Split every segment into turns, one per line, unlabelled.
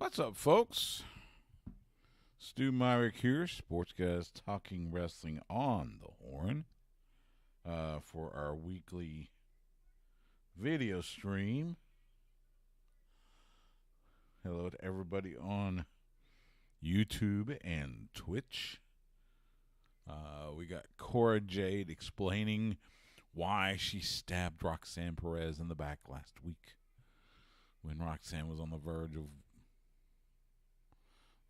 What's up, folks? Stu Myrick here, Sports Guys Talking Wrestling on the Horn, for our weekly video stream. Hello to everybody on YouTube and Twitch. We got Cora Jade explaining why she stabbed Roxanne Perez in the back last week when Roxanne was on the verge of...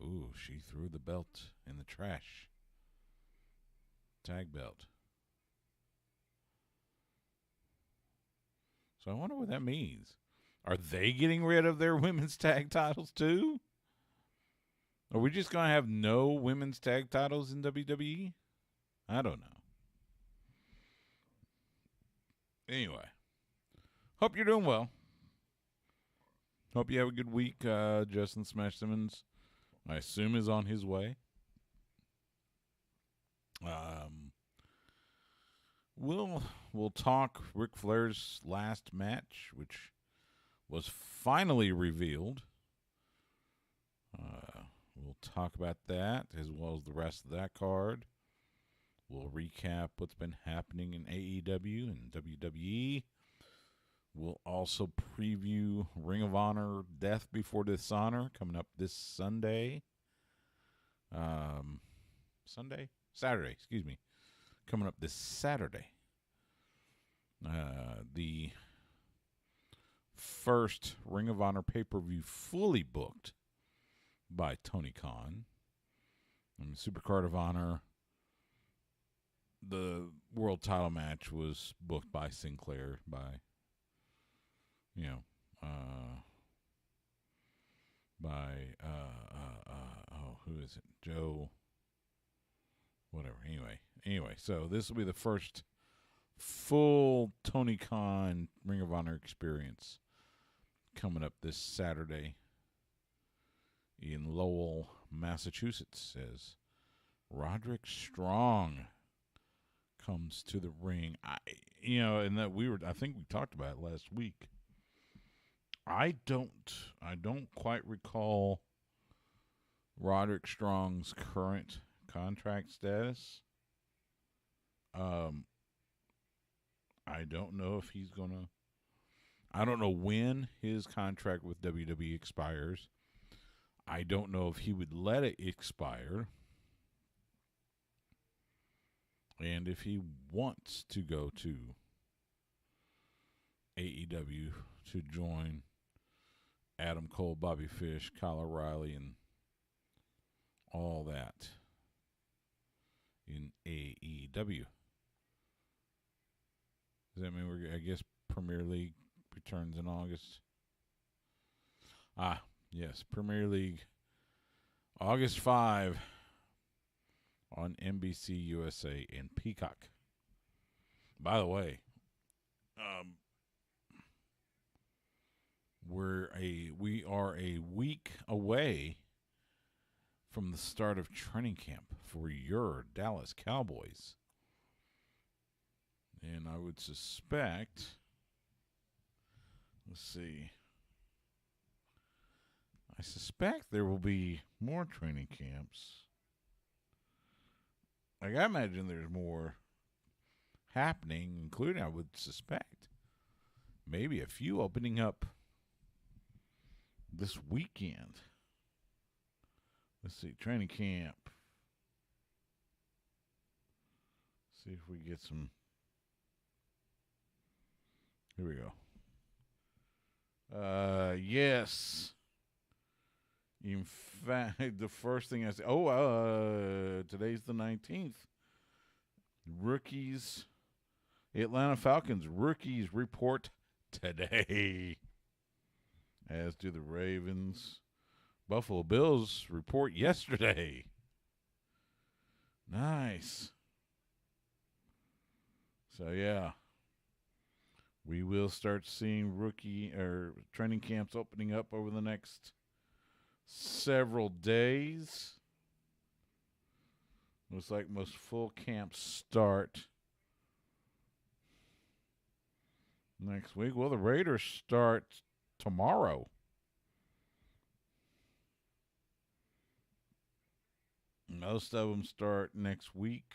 Ooh, she threw the belt in the trash. Tag belt. So I wonder what that means. Are they getting rid of their women's tag titles too? Are we just going to have no women's tag titles in WWE? I don't know. Anyway. Hope you're doing well. Hope you have a good week. Justin Smash Simmons, I assume, is on his way. We'll talk Ric Flair's last match, which was finally revealed. We'll talk about that as well as the rest of that card. We'll recap what's been happening in AEW and WWE. We'll also preview Ring of Honor Death Before Dishonor coming up this Saturday, coming up this Saturday. The first Ring of Honor pay-per-view fully booked by Tony Khan. And Supercard of Honor, the world title match was booked by Sinclair, who is it? Joe, whatever. Anyway, so this will be the first full Tony Khan Ring of Honor experience coming up this Saturday in Lowell, Massachusetts, as Roderick Strong comes to the ring. I think we talked about it last week. I don't quite recall Roderick Strong's current contract status. I don't know if he's gonna. I don't know when his contract with WWE expires. I don't know if he would let it expire. And if he wants to go to AEW to join Adam Cole, Bobby Fish, Kyle O'Reilly, and all that in AEW. Does that mean I guess Premier League returns in August? Yes, Premier League, August 5 on NBC USA and Peacock. By the way, we are a week away from the start of training camp for your Dallas Cowboys. And I would suspect, I suspect there will be more training camps. Like, I imagine there's more happening, including, I would suspect, maybe a few opening up this weekend. Let's see, training camp. See if we get some. Here we go. Yes. In fact, the first thing I say, today's the 19th. Atlanta Falcons rookies report today, as do the Ravens. Buffalo Bills report yesterday. Nice. So, yeah. We will start seeing training camps opening up over the next several days. Looks like most full camps start next week. Well, the Raiders start tomorrow. Most of them start next week.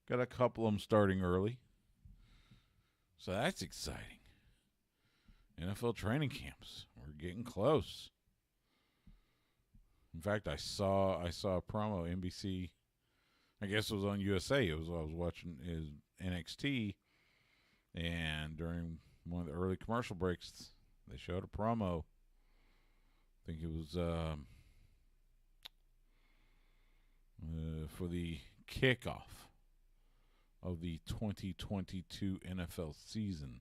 Got a couple of them starting early. So that's exciting. NFL training camps. We're getting close. In fact, I saw a promo, NBC. I guess it was on USA. I was watching his NXT, and during one of the early commercial breaks, they showed a promo. I think it was for the kickoff of the 2022 NFL season,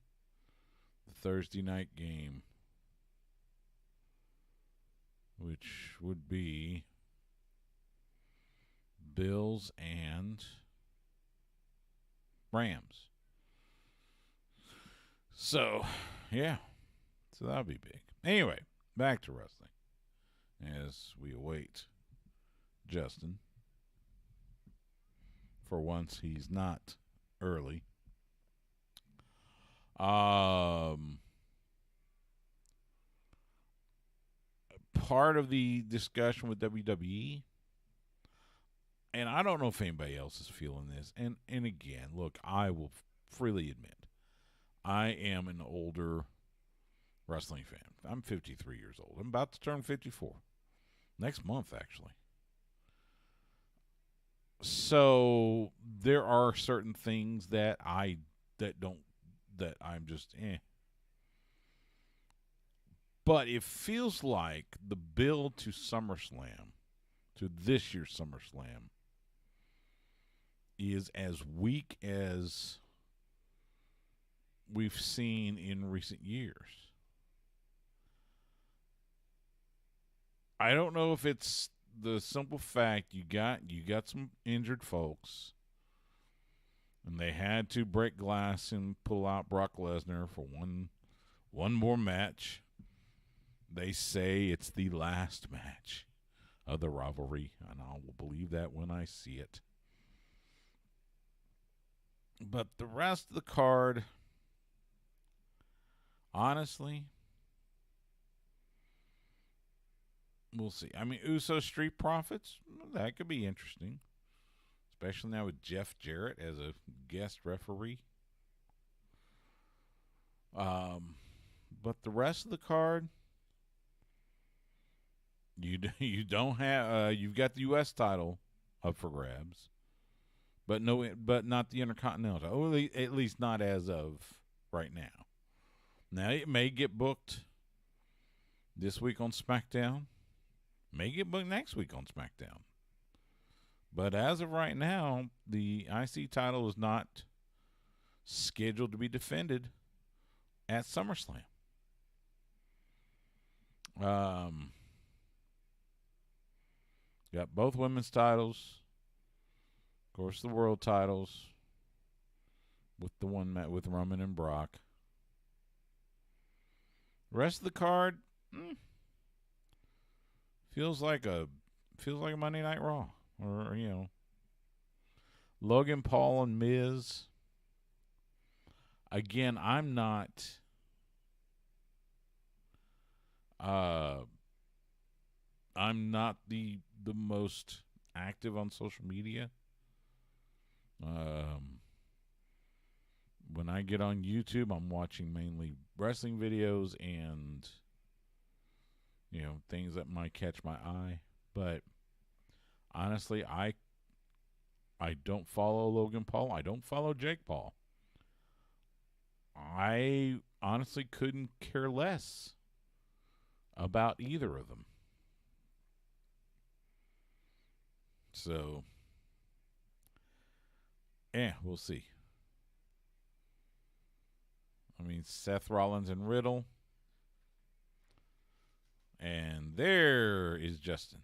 the Thursday night game, which would be Bills and Rams. So, yeah. So that'll be big. Anyway, back to wrestling as we await Justin. For once, he's not early. Part of the discussion with WWE, and I don't know if anybody else is feeling this, and again, look, I will freely admit, I am an older wrestling fan. I'm 53 years old. I'm about to turn 54. Next month, actually. So there are certain things that I'm just But it feels like the build to SummerSlam, to this year's SummerSlam, is as weak as we've seen in recent years. I don't know if it's the simple fact you got some injured folks, and they had to break glass and pull out Brock Lesnar for one more match. They say it's the last match of the rivalry, and I will believe that when I see it. But the rest of the card, honestly, we'll see. I mean, Uso Street Profits, that could be interesting, especially now with Jeff Jarrett as a guest referee. But the rest of the card, you don't have. You've got the U.S. title up for grabs, but not the Intercontinental. At least not as of right now. Now it may get booked this week on SmackDown. May get booked next week on SmackDown. But as of right now, the IC title is not scheduled to be defended at SummerSlam. Got both women's titles. Of course, the world titles with the one met with Roman and Brock. The rest of the card feels like a Monday Night Raw, or Logan Paul and Miz. Again, I'm not the most active on social media. When I get on YouTube, I'm watching mainly wrestling videos and things that might catch my eye. But honestly, I don't follow Logan Paul. I don't follow Jake Paul. I honestly couldn't care less about either of them. So, we'll see. I mean, Seth Rollins and Riddle. And there is Justin.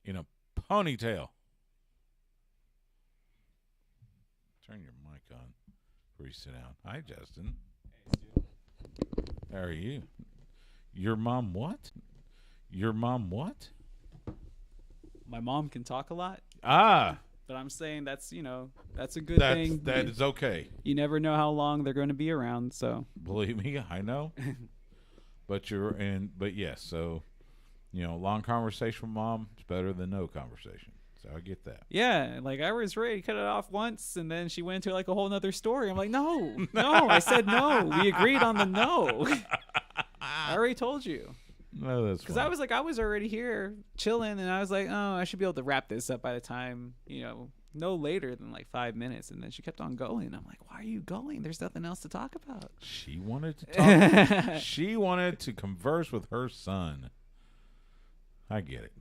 In a ponytail. Turn your mic on before you sit down. Hi, Justin.
Hey,
How are you? Your mom what? Your mom what?
my mom can talk a lot.
Ah.
But I'm saying that's a good thing.
That is okay.
You never know how long they're going to be around, so.
Believe me, I know. But yes, so, long conversation with mom is better than no conversation. So I get that.
Yeah, like I was ready to cut it off once, and then she went into like a whole nother story. I'm like, no, I said no. We agreed on the no. I already told you.
No, that's
because I was already here chilling, and I was like, oh, I should be able to wrap this up by the time, no later than like 5 minutes. And then she kept on going. I'm like, why are you going? There's nothing else to talk about.
She wanted to talk. She wanted to converse with her son. I get it.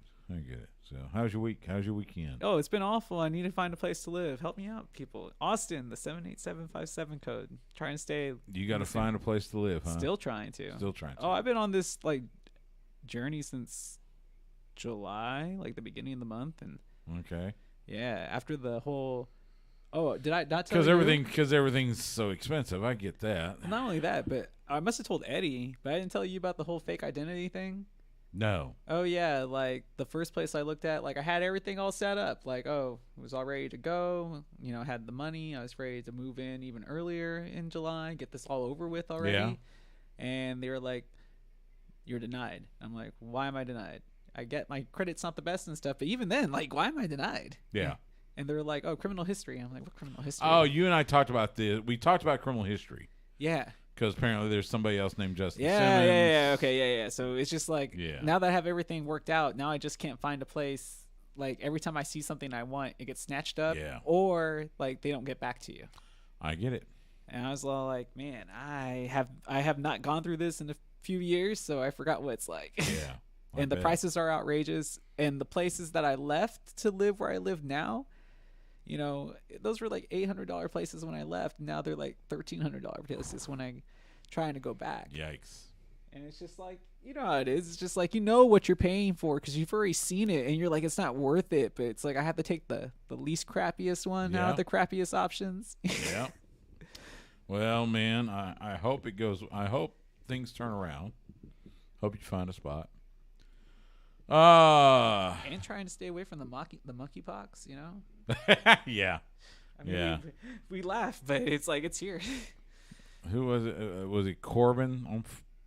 So, how's your week? How's your weekend?
Oh, it's been awful. I need to find a place to live. Help me out, people. Austin, the 78757 code. Trying to stay.
You got to find a place to live, huh?
Still trying to. Oh, I've been on this like journey since July, like the beginning of the month, and
okay.
Yeah, after the whole. Oh, did I not tell you?
Because everything's so expensive. I get that.
Well, not only that, but I must have told Eddie, but I didn't tell you about the whole fake identity thing.
No.
Oh yeah, like the first place I looked at, like I had everything all set up, like it was all ready to go. I had the money. I was ready to move in even earlier in July, get this all over with already.
Yeah.
And they were like, "You're denied." I'm like, "Why am I denied? I get my credit's not the best and stuff, but even then, like, why am I denied?"
Yeah.
And they're like, "Oh, criminal history." I'm like, "What criminal history?"
Oh, you and I talked about this. We talked about criminal history.
Yeah.
Because apparently there's somebody else named Justin
Simmons. Yeah. Okay, yeah. So it's just like, now that I have everything worked out, now I just can't find a place. Like, every time I see something I want, it gets snatched up.
Yeah.
Or, like, they don't get back to you.
I get it.
And I was all like, man, I have not gone through this in a few years, so I forgot what it's like.
Yeah.
And the prices are outrageous. And the places that I left to live where I live now, those were like $800 places when I left. Now they're like $1,300 places when I trying to go back.
Yikes.
And it's just like, you know how it is. It's just like, what you're paying for because you've already seen it and you're like, it's not worth it. But it's like, I have to take the least crappiest one out of the crappiest options.
Yeah. Well, man, I hope I hope things turn around. Hope you find a spot.
And trying to stay away from the monkeypox,
Yeah.
I mean, we laugh, but it's like it's here.
Who was it? Was it Corbin on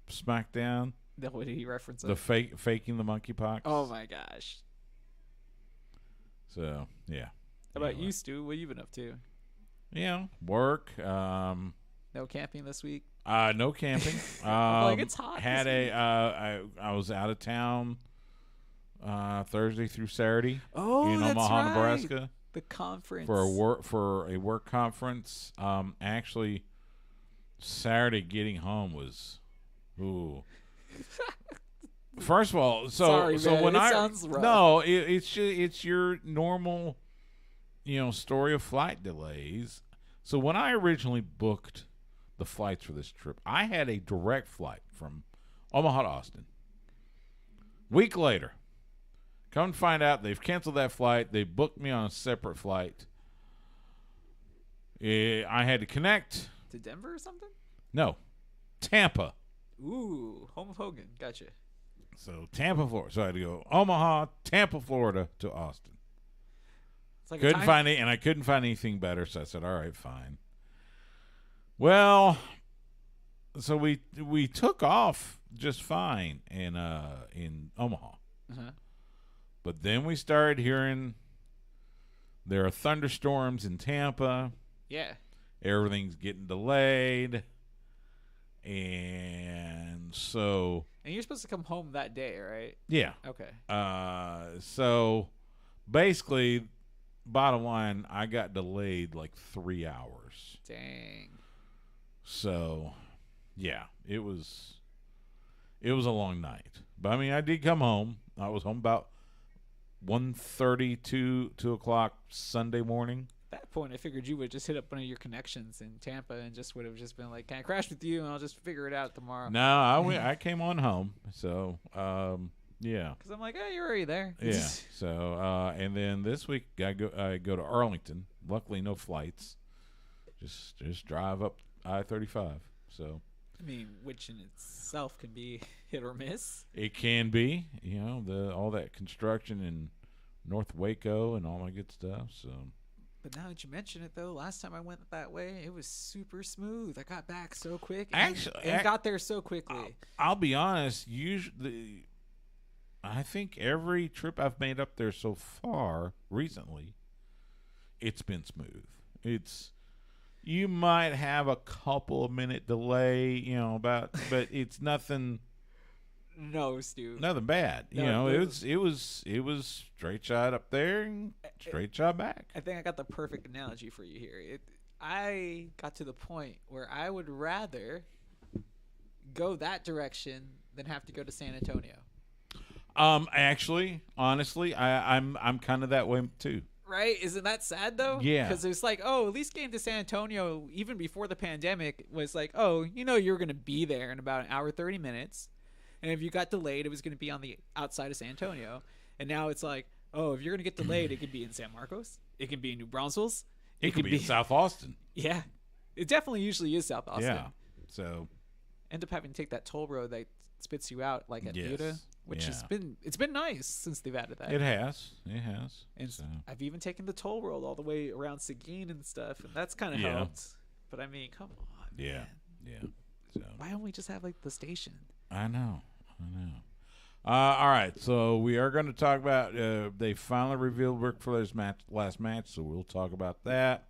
SmackDown?
What did he reference?
The faking the monkeypox.
Oh my gosh.
So yeah.
How about you, Stu? What have you been up to?
Work.
No camping this week.
No camping.
Like it's hot.
I was out of town. Thursday through Saturday in Omaha,
right.
Nebraska.
The conference
for a work conference. Actually, Saturday getting home was, ooh. First of all,
Sorry, man.
when
sounds rough.
it's your normal, story of flight delays. So when I originally booked the flights for this trip, I had a direct flight from Omaha to Austin. Week later. Come to find out, they've canceled that flight. They booked me on a separate flight. I had to connect.
To Denver or something?
No. Tampa.
Ooh, home of Hogan. Gotcha.
So, Tampa, Florida. So, I had to go Omaha, Tampa, Florida to Austin.
It's like
and I couldn't find anything better, so I said, all right, fine. Well, so we took off just fine in Omaha.
Uh-huh.
But then we started hearing there are thunderstorms in Tampa.
Yeah.
Everything's getting delayed. And so...
And you're supposed to come home that day, right?
Yeah.
Okay.
So basically, bottom line, I got delayed like 3 hours.
Dang.
So, yeah, it was a long night. But, I mean, I did come home. I was home about 1:30 to 2 o'clock Sunday morning.
At that point, I figured you would just hit up one of your connections in Tampa and just would have just been like, "Can I crash with you?" And I'll just figure it out tomorrow.
No, I came on home. So, yeah.
Because I'm like, "Hey, you're already there."
Yeah. So, and then this week I go to Arlington. Luckily, no flights. Just drive up I-35. So.
I mean, which in itself can be hit or miss.
It can be, all that construction in North Waco and all that good stuff. So,
but now that you mention it, though, last time I went that way, it was super smooth. I got back so quick, and got there so quickly.
I'll be honest. Usually, I think every trip I've made up there so far recently, it's been smooth. You might have a couple of minute delay, but it's nothing.
No, Stu.
Nothing bad.
No,
it was straight shot up there and straight shot back.
I think I got the perfect analogy for you here. I got to the point where I would rather go that direction than have to go to San Antonio.
Actually, honestly, I'm kind of that way too.
Right? Isn't that sad though?
Yeah.
Because it's like, at least getting to San Antonio, even before the pandemic, was like, you're going to be there in about an hour, 30 minutes. And if you got delayed, it was going to be on the outside of San Antonio. And now it's like, if you're going to get delayed, it could be in San Marcos. It can be in New Braunfels.
It could be in South Austin.
Yeah. It definitely usually is South Austin.
Yeah. So
end up having to take that toll road that spits you out like at Yuda, which
Yeah.
it's been nice since they've added that.
It has.
And
so.
I've even taken the toll road all the way around Seguin and stuff, and that's kind of helped. But I mean, come on.
Yeah.
Man.
Yeah. So
Why don't we just have like the station?
I know. All right, so we are going to talk about. They finally revealed Ric Flair's last match, so we'll talk about that.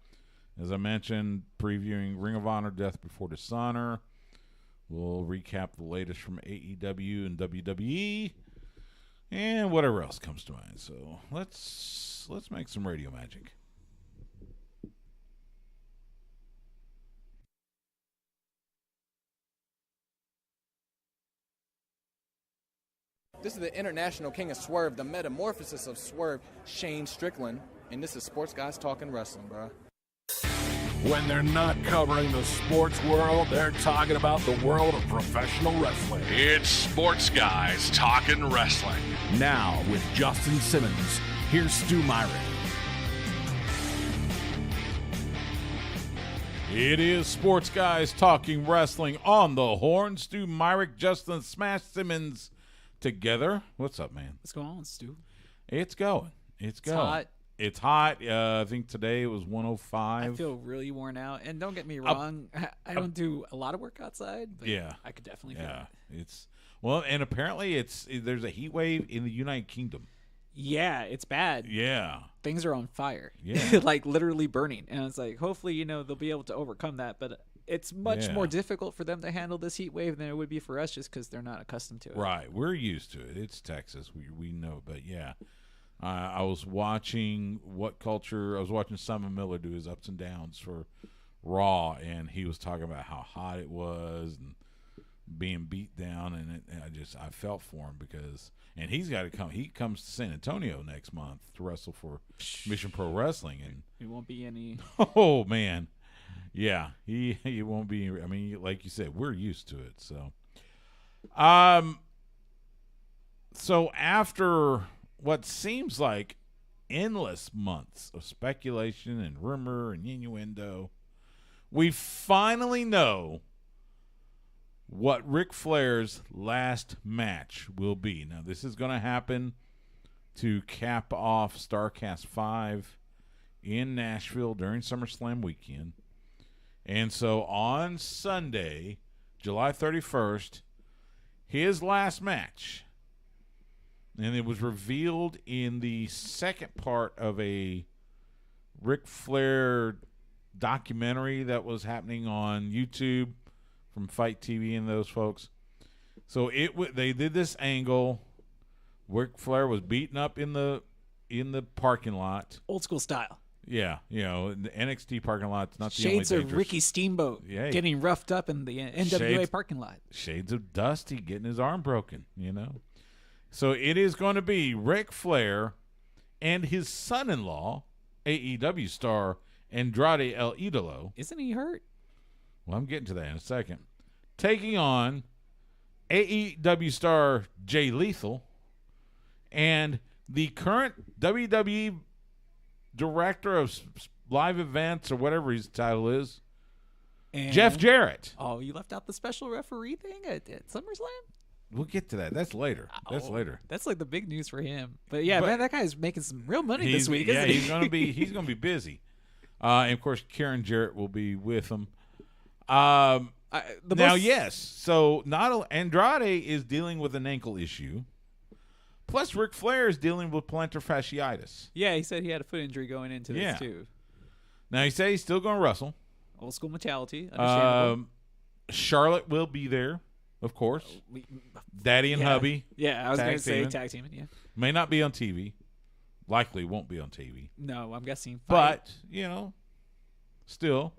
As I mentioned, previewing Ring of Honor Death Before Dishonor. We'll recap the latest from AEW and WWE, and whatever else comes to mind. So let's make some radio magic.
This is the International King of Swerve, the metamorphosis of Swerve, Shane Strickland, and this is Sports Guys Talking Wrestling, bro.
When they're not covering the sports world, they're talking about the world of professional wrestling.
It's Sports Guys Talking Wrestling.
Now, with Justin Simmons, here's Stu Myrick.
It is Sports Guys Talking Wrestling on the horn. Stu Myrick, Justin Smash Simmons together. What's up, man?
What's going on, Stu?
It's going.
It's hot.
It's hot. I think today it was 105.
I feel really worn out. And don't get me wrong, I don't do a lot of work outside, but I could definitely feel it.
And apparently there's a heat wave in the United Kingdom.
Yeah, it's bad.
Yeah.
Things are on fire.
Yeah.
Like literally burning. And it's like, hopefully, they'll be able to overcome that. But it's much more difficult for them to handle this heat wave than it would be for us just because they're not accustomed to it.
Right. We're used to it. It's Texas. We know. But, yeah. I was watching I was watching Simon Miller do his ups and downs for Raw, and he was talking about how hot it was and being beat down, and I felt for him because – and he's got to come – he comes to San Antonio next month to wrestle for Mission Pro Wrestling. And
it won't be any –
oh, man. Yeah, he won't be. I mean, like you said, we're used to it. So after what seems like endless months of speculation and rumor and innuendo, we finally know what Ric Flair's last match will be. Now, this is going to happen to cap off StarCast 5 in Nashville during SummerSlam weekend. And so on Sunday, July 31st, his last match, and it was revealed in the second part of a Ric Flair documentary that was happening on YouTube from Fight TV and those folks. So they did this angle. Ric Flair was beaten up in the parking lot,
old school style.
Yeah, the NXT parking lot's not the
Shades
only
of Ricky Steamboat getting roughed up in the NWA parking lot.
Shades of Dusty getting his arm broken, So it is going to be Ric Flair and his son-in-law, AEW star Andrade El Idolo.
Isn't he hurt?
Well, I'm getting to that in a second. Taking on AEW star Jay Lethal and the current WWE director of live events or whatever his title is, and Jeff Jarrett.
Oh, you left out the special referee thing at SummerSlam?
We'll get to that. That's later.
That's like the big news for him. But man, that guy's making some real money this week. Isn't he?
he's gonna be busy. And of course, Karen Jarrett will be with him. Yes. So Andrade is dealing with an ankle issue, Plus, Ric Flair is dealing with plantar fasciitis.
Yeah, he said he had a foot injury going into this too.
Now, he said he's still going to wrestle.
Old school mentality. Understandable.
Charlotte will be there, of course. Daddy and hubby.
Yeah, I was going to say tag teaming. Yeah.
May not be on TV. Likely won't be on TV.
No, I'm guessing.
But, still,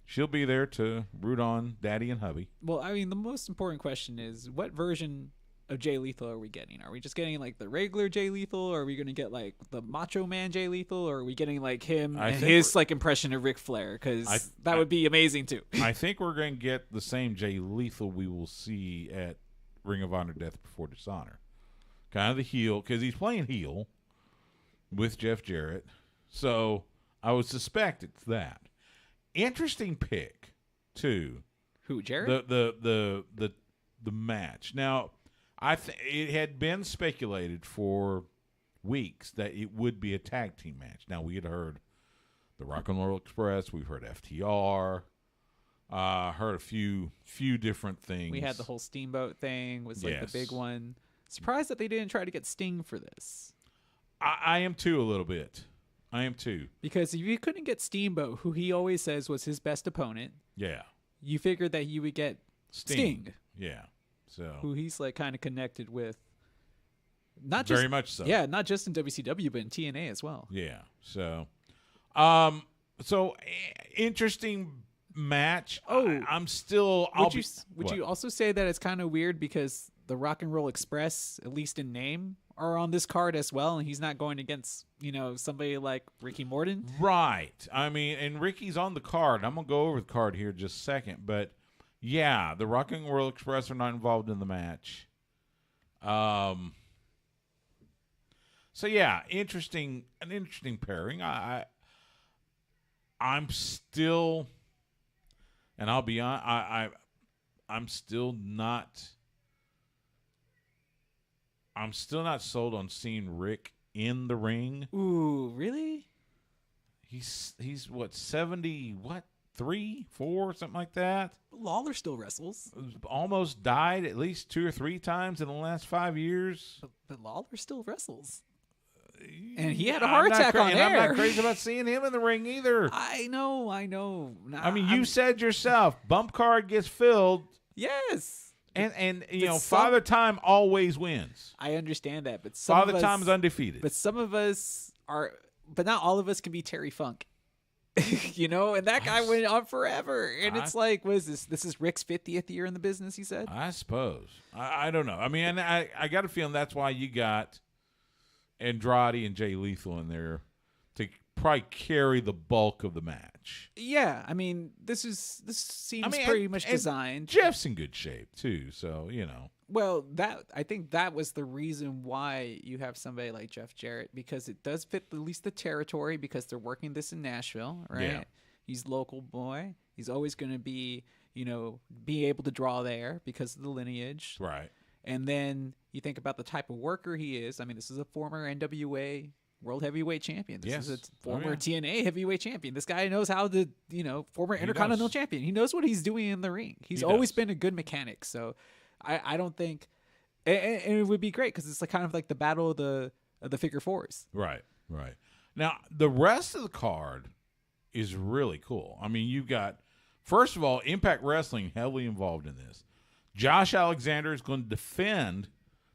she'll be there to root on Daddy and hubby.
Well, I mean, the most important question is, what version of Jay Lethal are we getting? Are we just getting like the regular Jay Lethal, or are we going to get like the Macho Man Jay Lethal, or are we getting like him and his like impression of Ric Flair? Because that would be amazing too.
I think we're going to get the same Jay Lethal we will see at Ring of Honor Death Before Dishonor. Kind of the heel, because he's playing heel with Jeff Jarrett. So I would suspect it's that. Interesting pick too.
Who, Jarrett?
The match. Now, it had been speculated for weeks that it would be a tag team match. Now, we had heard the Rock and Roll Express. We've heard FTR. Heard a few different things.
We had the whole Steamboat thing was like the big one. Surprised that they didn't try to get Sting for this.
I am too, a little bit. I am too.
Because if you couldn't get Steamboat, who he always says was his best opponent, you figured that you would get Sting.
Yeah. So
who he's like kind of connected with, not just
very much so.
Yeah, not just in WCW but in TNA as well.
Yeah. So, interesting match. I'm still.
Would you also say that it's kind of weird because the Rock and Roll Express, at least in name, are on this card as well, and he's not going against somebody like Ricky Morton?
Right. I mean, and Ricky's on the card. I'm gonna go over the card here in just a second, but. Yeah, the Rock and Roll Express are not involved in the match. So yeah, an interesting pairing. I'm still, and I'll be on. I'm still not sold on seeing Rick in the ring.
Ooh, really?
He's what, 70? What? 3, 4, something like that.
Lawler still wrestles.
Almost died at least 2 or 3 times in the last 5 years.
But Lawler still wrestles. And he had a heart attack on air.
I'm not crazy about seeing him in the ring either.
I know. Nah,
I mean, you said yourself, bump card gets filled.
Yes.
And Father Time always wins.
I understand that, but
Father Time is undefeated.
But some of us are, but not all of us can be Terry Funk. And that guy went on forever. And it's like, what is this? This is Rick's 50th year in the business, he said?
I suppose. I don't know. I mean, I got a feeling that's why you got Andrade and Jay Lethal in there to probably carry the bulk of the match.
Yeah. I mean, this seems pretty much designed.
Jeff's in good shape, too. So,
Well, I think that was the reason why you have somebody like Jeff Jarrett, because it does fit at least the territory, because they're working this in Nashville, right? Yeah. He's local boy. He's always going to be, be able to draw there because of the lineage.
Right.
And then you think about the type of worker he is. I mean, this is a former NWA World Heavyweight Champion. This is a former TNA Heavyweight Champion. This guy knows how to, former Intercontinental Champion. He knows what he's doing in the ring. He's always been a good mechanic. So I don't think, and it would be great because it's like kind of like the battle of the figure fours.
Right. Now the rest of the card is really cool. I mean, you've got, first of all, Impact Wrestling heavily involved in this. Josh Alexander is going to defend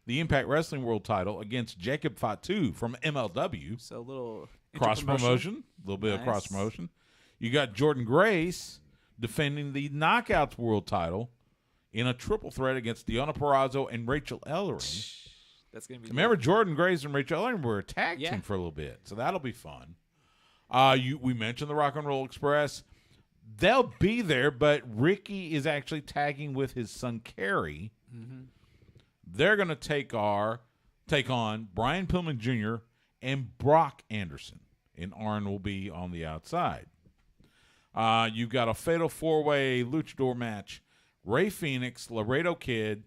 the Impact Wrestling World title against Jacob Fatu from MLW.
So a little
cross promotion, a little bit of cross promotion. You got Jordan Grace defending the Knockouts World title in a triple threat against Deonna Purrazzo and Rachel Ellering.
That's gonna be.
Remember, Jordan Grace and Rachel Ellering were a tag team for a little bit, so that'll be fun. We mentioned the Rock and Roll Express. They'll be there, but Ricky is actually tagging with his son Kerry. Mm-hmm. They're going to take on Brian Pillman Jr. and Brock Anderson, and Arn will be on the outside. You've got a fatal 4-way luchador match. Ray Phoenix, Laredo Kid,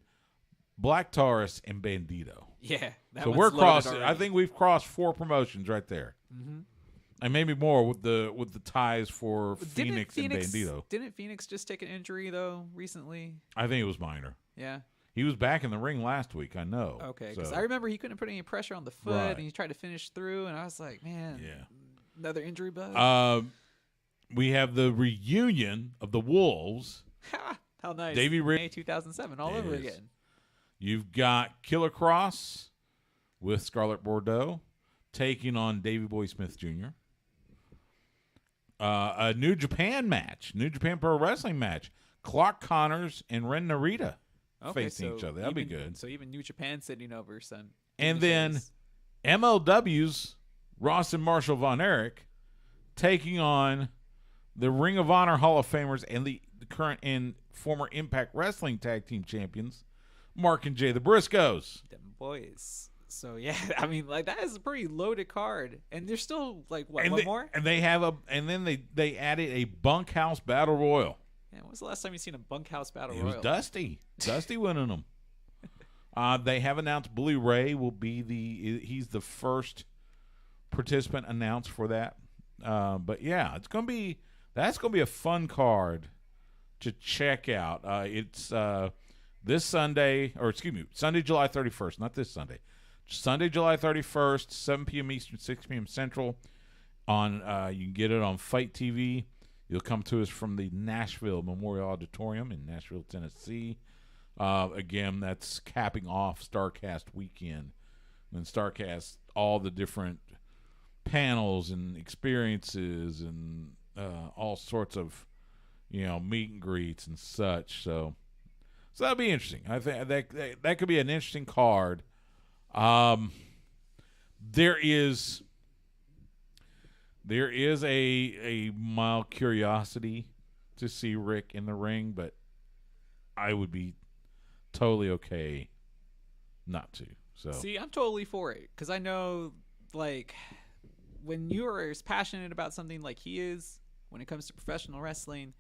Black Taurus, and Bandito.
Yeah.
So we're crossing. I think we've crossed 4 promotions right there. Mm-hmm. And maybe more with the ties for Phoenix and Bandito.
Didn't Phoenix just take an injury, though, recently?
I think it was minor.
Yeah.
He was back in the ring last week, I know.
Okay, because
so.
I remember he couldn't put any pressure on the foot,
Right.
and he tried to finish through, and I was like, man,
Yeah.
another injury bug.
We have the reunion of the Wolves.
How nice.
Davey Ray-
May 2007, all
It
over
is.
again.
You've got Killer Cross with Scarlett Bordeaux taking on Davey Boy Smith Jr. A New Japan match, New Japan Pro Wrestling match. Clark Connors and Ren Narita facing each other. That'd be good.
So even New Japan sitting over some.
And then MLW's Ross and Marshall Von Erich taking on the Ring of Honor Hall of Famers and the current and former Impact Wrestling Tag Team Champions, Mark and Jay the Briscoes.
Them boys. So yeah, I mean, like that is a pretty loaded card, and there's still like what one more?
And they have then they added a bunkhouse battle royal.
Yeah, when was the last time you seen a bunkhouse battle
It
royal?
was Dusty winning them. They have announced Bully Ray will be he's the first participant announced for that. But yeah, that's gonna be a fun card to check out. It's this Sunday, Sunday, July 31st, not this Sunday. Sunday, July 31st, 7 p.m. Eastern, 6 p.m. Central. You can get it on Fight TV. You'll come to us from the Nashville Memorial Auditorium in Nashville, Tennessee. Again, that's capping off StarCast weekend. And StarCast, all the different panels and experiences and all sorts of, meet and greets and such. So that'll be interesting. I think that could be an interesting card. There is a mild curiosity to see Rick in the ring, but I would be totally okay not to. So
See, I'm totally for it because I know, like, when you are as passionate about something like he is, when it comes to professional wrestling,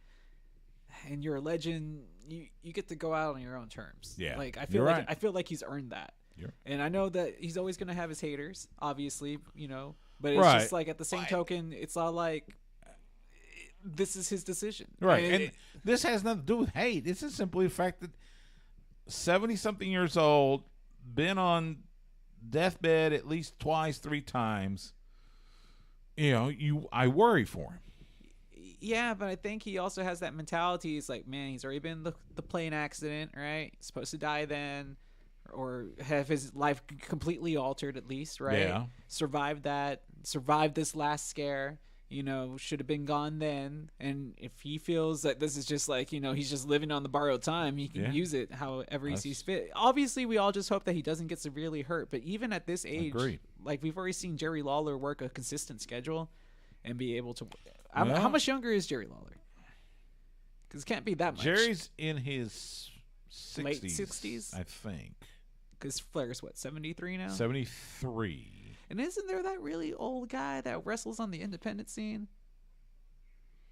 and you're a legend, you get to go out on your own terms.
Yeah,
like I
you're right.
feel like he's earned that. And I know that he's always going to have his haters, obviously, but it's
Right.
just like at the same token, it's all like this is his decision.
right,
And
and this has nothing to do with hate. This is simply the fact that 70-something years old, been on deathbed at least twice, 3 times. I worry for him.
yeah, but I think he also has that mentality. He's like, man, he's already been in the plane accident, right? He's supposed to die then, or have his life completely altered at least, right?
Yeah.
Survived this last scare, should have been gone then. And if he feels that this is just like, he's just living on the borrowed time, he can use it however he sees fit. Obviously, we all just hope that he doesn't get severely hurt. But even at this age,
Agreed.
like we've already seen Jerry Lawler work a consistent schedule and be able to. How much younger is Jerry Lawler? Because it can't be that much.
Jerry's in his 60s,
Late 60s?
I think.
Because Flair's what, 73 now?
73.
And isn't there that really old guy that wrestles on the independent scene?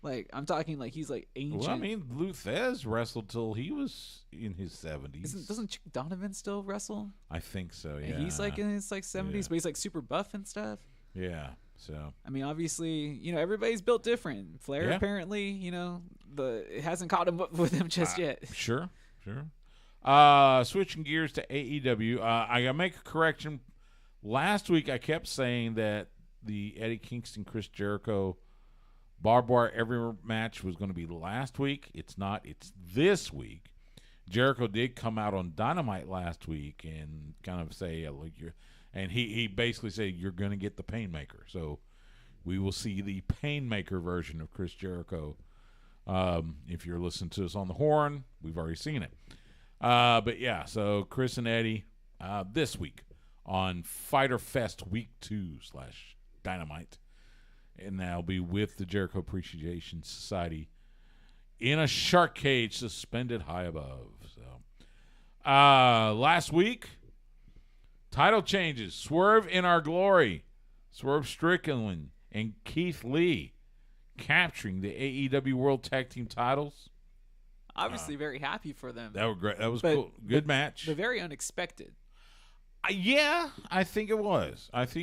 Like, I'm talking like he's like ancient.
Well, I mean, Luthez wrestled till he was in his 70s.
Doesn't Chick Donovan still wrestle?
I think so, yeah.
And he's like in his like 70s,
Yeah.
but he's like super buff and stuff.
Yeah, so.
I mean, obviously, everybody's built different. Flair apparently, it hasn't caught him up with him just yet.
Sure. Switching gears to AEW, I got to make a correction. Last week, I kept saying that the Eddie Kingston, Chris Jericho, barbed wire every match was going to be last week. It's not. It's this week. Jericho did come out on Dynamite last week and kind of say, look, and he basically said, you're going to get the Painmaker. So we will see the Painmaker version of Chris Jericho. If you're listening to us on the horn, we've already seen it. But yeah, so Chris and Eddie this week on Fyter Fest Week 2/Dynamite. And that'll be with the Jericho Appreciation Society in a shark cage suspended high above. So last week, title changes. Swerve in Our Glory. Swerve Strickland and Keith Lee capturing the AEW World Tag Team titles.
Obviously, very happy for them.
That was great. That was cool. Good match.
But very unexpected.
Yeah, I think it was. I thought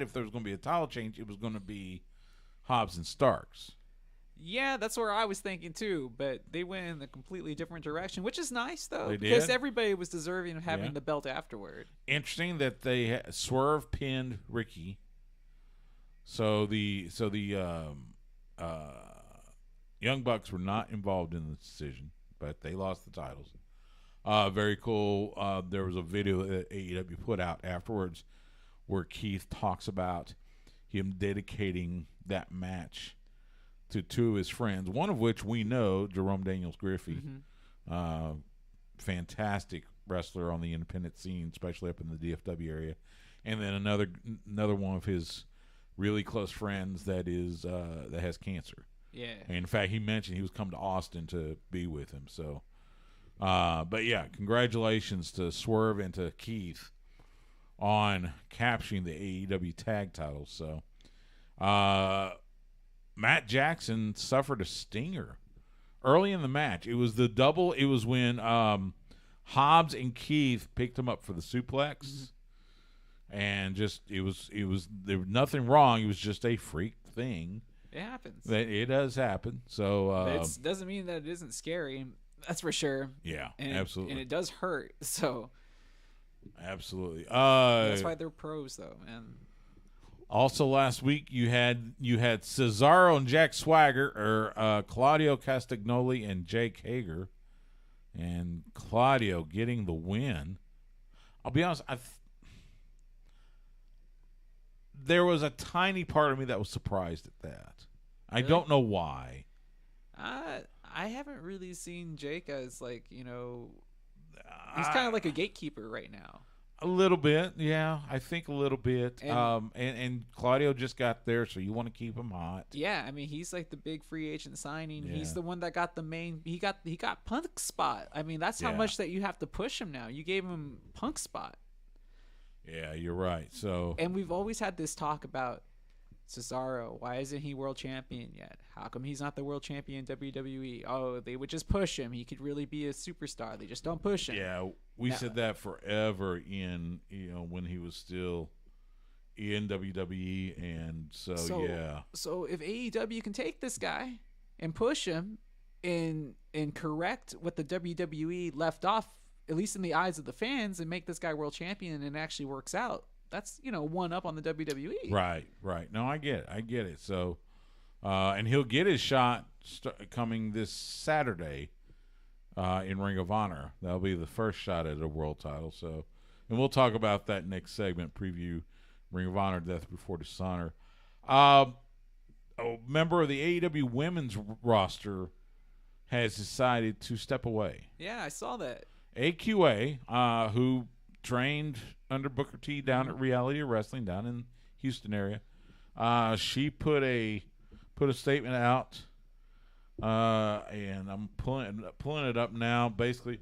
if there was going to be a title change, it was going to be Hobbs and Starks.
Yeah, that's where I was thinking too, but they went in a completely different direction, which is nice though,
They
because
did?
everybody was deserving of having
Yeah.
the belt afterward.
Interesting that they Swerve pinned Ricky. So the Young Bucks were not involved in the decision, but they lost the titles. Very cool. There was a video that AEW put out afterwards where Keith talks about him dedicating that match to two of his friends, one of which we know, Jerome Daniels Griffey, fantastic wrestler on the independent scene, especially up in the DFW area, and then another one of his really close friends that has cancer.
Yeah.
And in fact, he mentioned he was come to Austin to be with him. So, but yeah, congratulations to Swerve and to Keith on capturing the AEW tag titles. So, Matt Jackson suffered a stinger early in the match. It was the double. It was when Hobbs and Keith picked him up for the suplex, and just there was nothing wrong. It was just a freak thing.
It happens.
It does happen. So
It doesn't mean that it isn't scary. That's for sure.
yeah,
And
absolutely,
and it does hurt. So
absolutely.
that's why they're pros, though, man.
Also, last week you had Cesaro and Jack Swagger, or Claudio Castagnoli and Jake Hager, and Claudio getting the win. I'll be honest, there was a tiny part of me that was surprised at that. I
Really?
don't know why.
I haven't really seen Jake as he's kind of like a gatekeeper right now.
A little bit, yeah. I think a little bit.
And-
And Claudio just got there, so you want to keep him hot.
Yeah, I mean he's like the big free agent signing.
Yeah.
He's the one that got the main. He got Punk spot. I mean that's how
Yeah.
much that you have to push him now. You gave him Punk spot,
Yeah, you're right. So
and we've always had this talk about Cesaro. Why isn't he world champion yet? How come he's not the world champion in WWE? Oh, they would just push him. He could really be a superstar. They just don't push him.
yeah, we
Yeah.
said that forever when he was still in WWE, and so yeah.
So if AEW can take this guy and push him and correct what the WWE left off, at least in the eyes of the fans, and make this guy world champion and it actually works out, that's one up on the WWE.
Right. No, I get it. So, and he'll get his shot coming this Saturday in Ring of Honor. That'll be the first shot at a world title. So, and we'll talk about that next segment. Preview Ring of Honor, Death Before Dishonor. A member of the AEW women's roster has decided to step away.
Yeah, I saw that.
AQA, who trained under Booker T down at Reality Wrestling down in Houston area, she put a statement out, and I'm pulling it up now. Basically,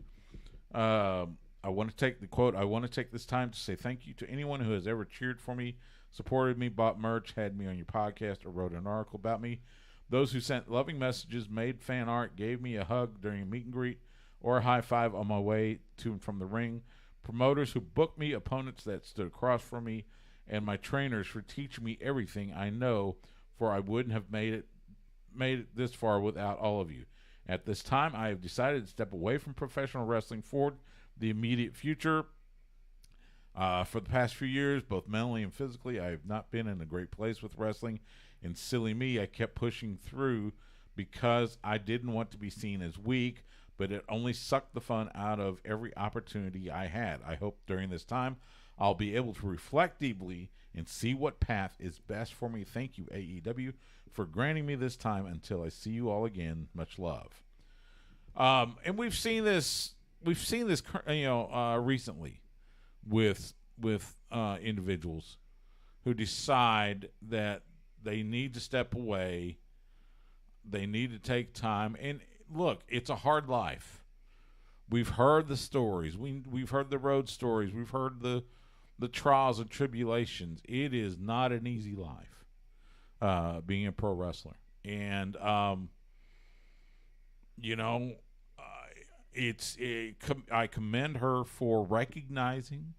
I want to take the quote. I want to take this time to say thank you to anyone who has ever cheered for me, supported me, bought merch, had me on your podcast, or wrote an article about me. Those who sent loving messages, made fan art, gave me a hug during a meet and greet, or a high five on my way to and from the ring. Promoters who booked me, opponents that stood across from me, and my trainers for teaching me everything I know, for I wouldn't have made it this far without all of you. At this time, I have decided to step away from professional wrestling for the immediate future. For the past few years, both mentally and physically, I have not been in a great place with wrestling, and silly me, I kept pushing through because I didn't want to be seen as weak, but it only sucked the fun out of every opportunity I had. I hope during this time I'll be able to reflect deeply and see what path is best for me. Thank you, AEW, for granting me this time until I see you all again. Much love. And we've seen this recently with individuals who decide that they need to step away, they need to take time, and look, it's a hard life. We've heard the stories. We've heard the road stories. We've heard the trials and tribulations. It is not an easy life, being a pro wrestler. And I commend her for recognizing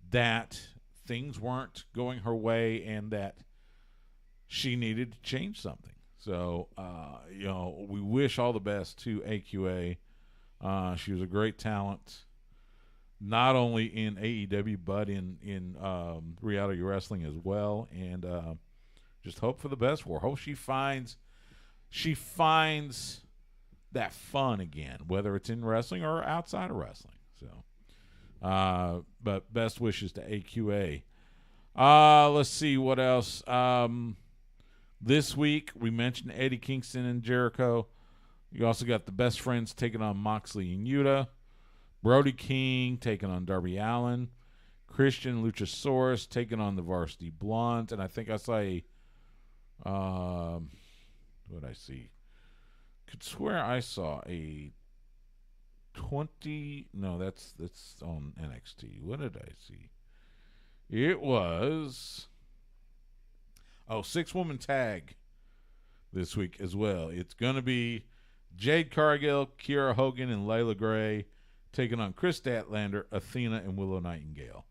that things weren't going her way and that she needed to change something. So, we wish all the best to AQA. She was a great talent, not only in AEW but in reality wrestling as well. And just hope for the best for her. Hope she finds that fun again, whether it's in wrestling or outside of wrestling. So, but best wishes to AQA. Let's see what else. This week we mentioned Eddie Kingston and Jericho. You also got the Best Friends taking on Moxley and Yuda. Brody King taking on Darby Allin. Christian Luchasaurus taking on the Varsity Blondes. And I think I saw what did I see? Could swear I saw a 20. No, that's on NXT. What did I see? It was 6-woman tag this week as well. It's gonna be Jade Cargill, Kiera Hogan, and Layla Gray taking on Chris Statlander, Athena, and Willow Nightingale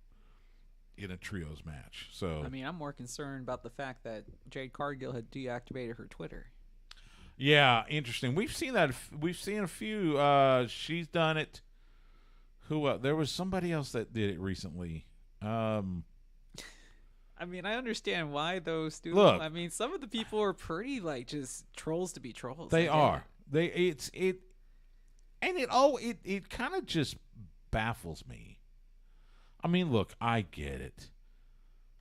in a trios match. So
I mean, I'm more concerned about the fact that Jade Cargill had deactivated her Twitter.
Yeah, interesting. We've seen that. We've seen a few. She's done it. Who? There was somebody else that did it recently.
I mean, I understand why those do.
Look,
I mean, some of the people are pretty like just trolls to be trolls.
They are. It kind of just baffles me. I mean, look, I get it.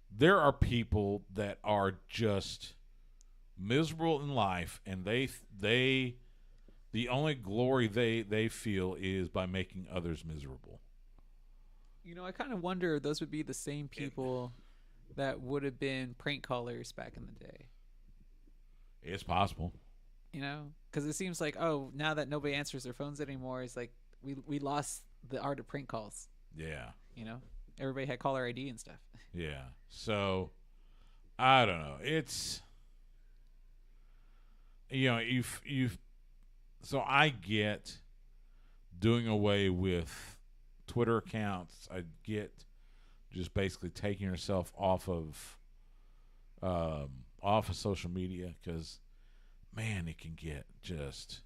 There are people that are just miserable in life, and the only glory they feel is by making others miserable.
I kind of wonder if those would be the same people that would have been prank callers back in the day.
It's possible.
Because it seems like, now that nobody answers their phones anymore, it's like we lost the art of prank calls.
Yeah.
Everybody had caller ID and stuff.
Yeah. So, I don't know. It's, so I get doing away with Twitter accounts. I get just basically taking yourself off of social media, because man, it can get just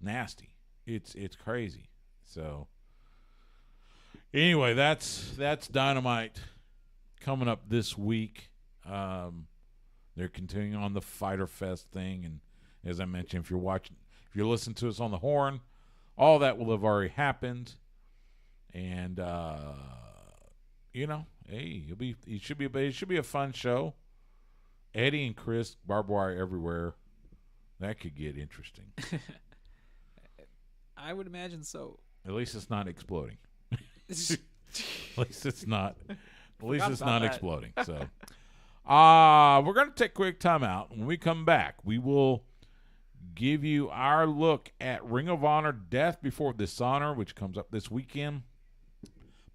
nasty. It's crazy. So anyway, that's Dynamite coming up this week. They're continuing on the Fyter Fest thing, and as I mentioned, if you're listening to us on the Horn, all that will have already happened. And hey, it should be a fun show. Eddie and Chris, barbed wire everywhere. That could get interesting.
I would imagine so.
At least it's not exploding. At least it's not exploding. So, we're going to take a quick time out. When we come back, we will give you our look at Ring of Honor Death Before Dishonor, which comes up this weekend,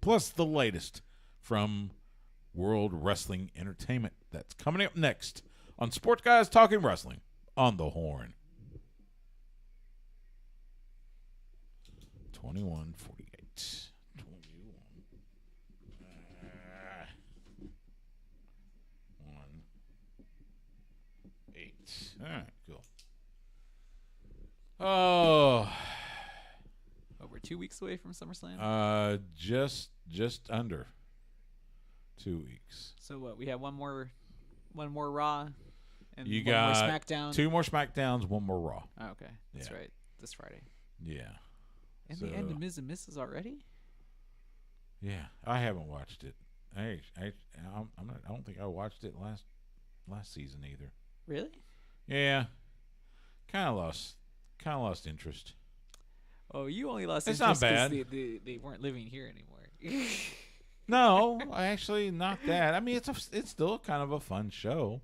plus the latest from World Wrestling Entertainment. That's coming up next on Sports Guys Talking Wrestling on the Horn. 21:48. 1:08. All right, cool. Oh,
we're 2 weeks away from SummerSlam.
Just under 2 weeks.
So what? We have one more Raw, and
you
one
got
more SmackDown.
2 more SmackDowns, 1 more Raw.
Oh, okay, that's
Yeah.
right. This Friday.
Yeah.
And
So-
the end of Ms. and Mrs. already?
Yeah, I haven't watched it. I don't think I watched it last season either.
Really?
Yeah, kind of lost interest.
Oh, you only lost
It's
interest
not bad.
because they weren't living here anymore.
No, actually not that. I mean, it's still kind of a fun show.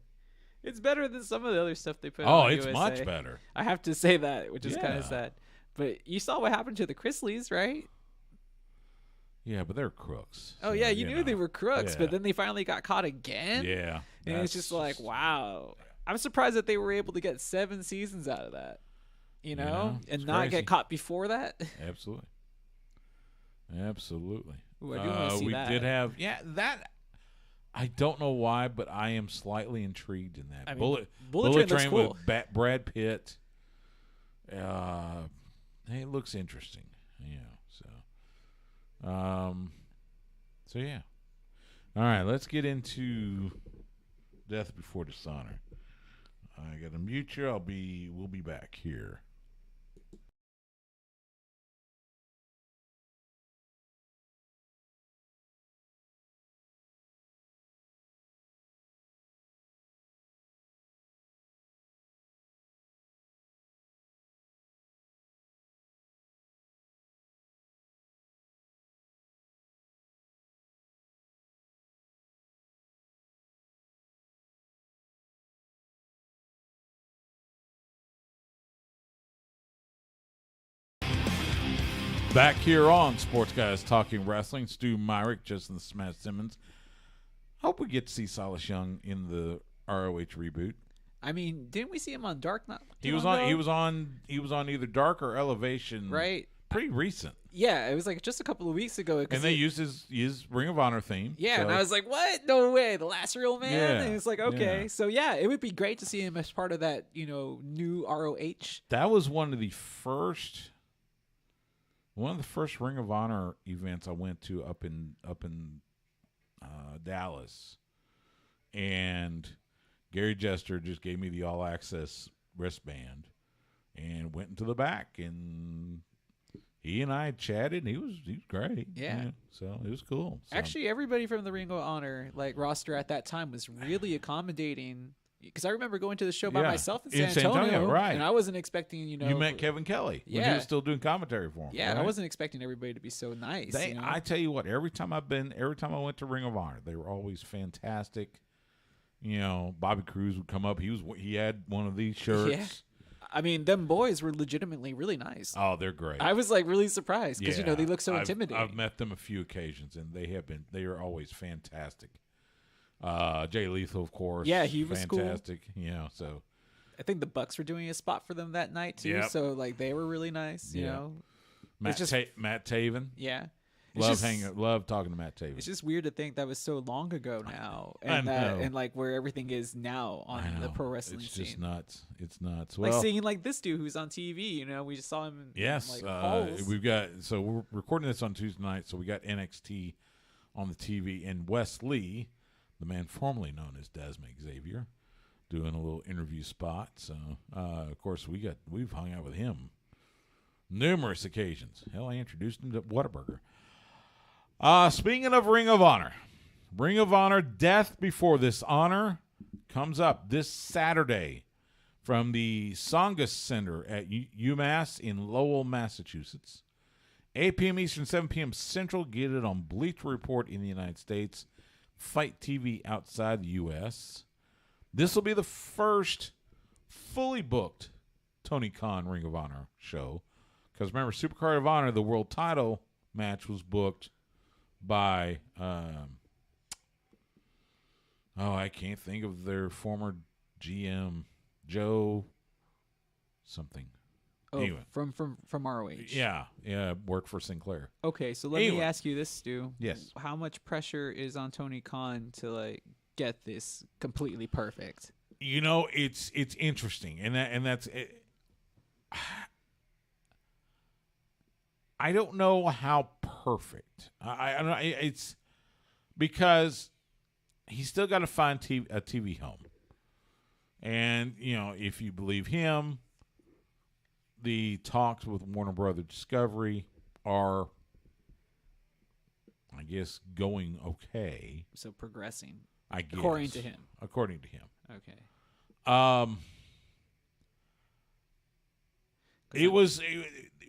It's better than some of the other stuff they put
Oh,
on
it's
USA.
much better.
I have to say that, which is kind
Yeah.
of sad. But you saw what happened to the Chrisleys, right?
Yeah, but they're crooks.
Oh,
so,
yeah, you knew they were crooks,
Yeah.
but then they finally got caught again?
Yeah.
And it's just like, wow. I'm surprised that they were able to get 7 seasons out of that, you know,
it's
and not
crazy.
get caught before that.
Absolutely.
Ooh, I do want to see
we
that.
did have, I don't know why, but I am slightly intrigued in that.
I mean,
Bullet
Train looks
Train
cool.
with Brad Pitt. It looks interesting. So yeah. All right, let's get into Death Before Dishonor. I got to mute you. We'll be back here. Back here on Sports Guys Talking Wrestling, Stu Myrick, Justin the Smash Simmons. Hope we get to see Silas Young in the ROH reboot.
I mean, didn't we see him on Dark?
He was on either Dark or Elevation.
Right.
Pretty recent.
Yeah, it was like just a couple of weeks ago.
And they used his Ring of Honor theme.
Yeah,
so.
and I was like, what? No way. The Last Real Man?
Yeah,
And it's like, okay.
yeah.
So, yeah, it would be great to see him as part of that, new ROH.
That was one of the first Ring of Honor events I went to up in Dallas. And Gary Jester just gave me the all-access wristband and went into the back, and he and I chatted, and he was great.
Yeah.
So it was cool. So.
Actually, everybody from the Ring of Honor roster at that time was really accommodating. Because I remember going to the show by myself in San Antonio,
right?
And I wasn't expecting,
You met Kevin Kelly when he was still doing commentary for him.
Yeah,
right?
and I wasn't expecting everybody to be so nice.
I tell you what, every time I went to Ring of Honor, they were always fantastic. Bobby Cruz would come up. He had one of these shirts.
Yeah. I mean, them boys were legitimately really nice.
Oh, they're great.
I was really surprised because they look so intimidating.
I've met them a few occasions, and they are always fantastic. Jay Lethal, of course.
Yeah, he was
fantastic.
Cool.
So
I think the Bucks were doing a spot for them that night too.
Yep.
So they were really nice. You know,
Matt Taven.
Yeah.
Love talking to Matt Taven.
It's just weird to think that was so long ago now,
and
where everything is now on the pro wrestling scene.
It's just nuts. It's nuts.
Like seeing this dude who's on TV. We just saw him.
Yes, we're recording this on Tuesday night, so we got NXT on the TV, and Wes Lee, the man formerly known as Desmond Xavier, doing a little interview spot. So of course we've hung out with him numerous occasions. Hell, I introduced him to Whataburger. Speaking of Ring of Honor Death Before Dishonor comes up this Saturday from the Songus Center at UMass in Lowell, Massachusetts. 8 p.m. Eastern, 7 p.m. Central. Get it on Bleacher Report in the United States, Fight TV outside the U.S. This will be the first fully booked Tony Khan Ring of Honor show. Because remember, Supercard of Honor, the world title match was booked by I can't think of their former GM, Joe something.
Oh,
anyway.
from ROH.
Yeah, worked for Sinclair.
Okay, so let me ask you this, Stu.
Yes.
How much pressure is on Tony Khan to get this completely perfect?
It's interesting, and that's it. I don't know how perfect. I don't know. It's because he's still got to find a TV home. And, if you believe him, the talks with Warner Brothers Discovery are, I guess, going okay.
So progressing.
I guess.
According to him.
Okay. It was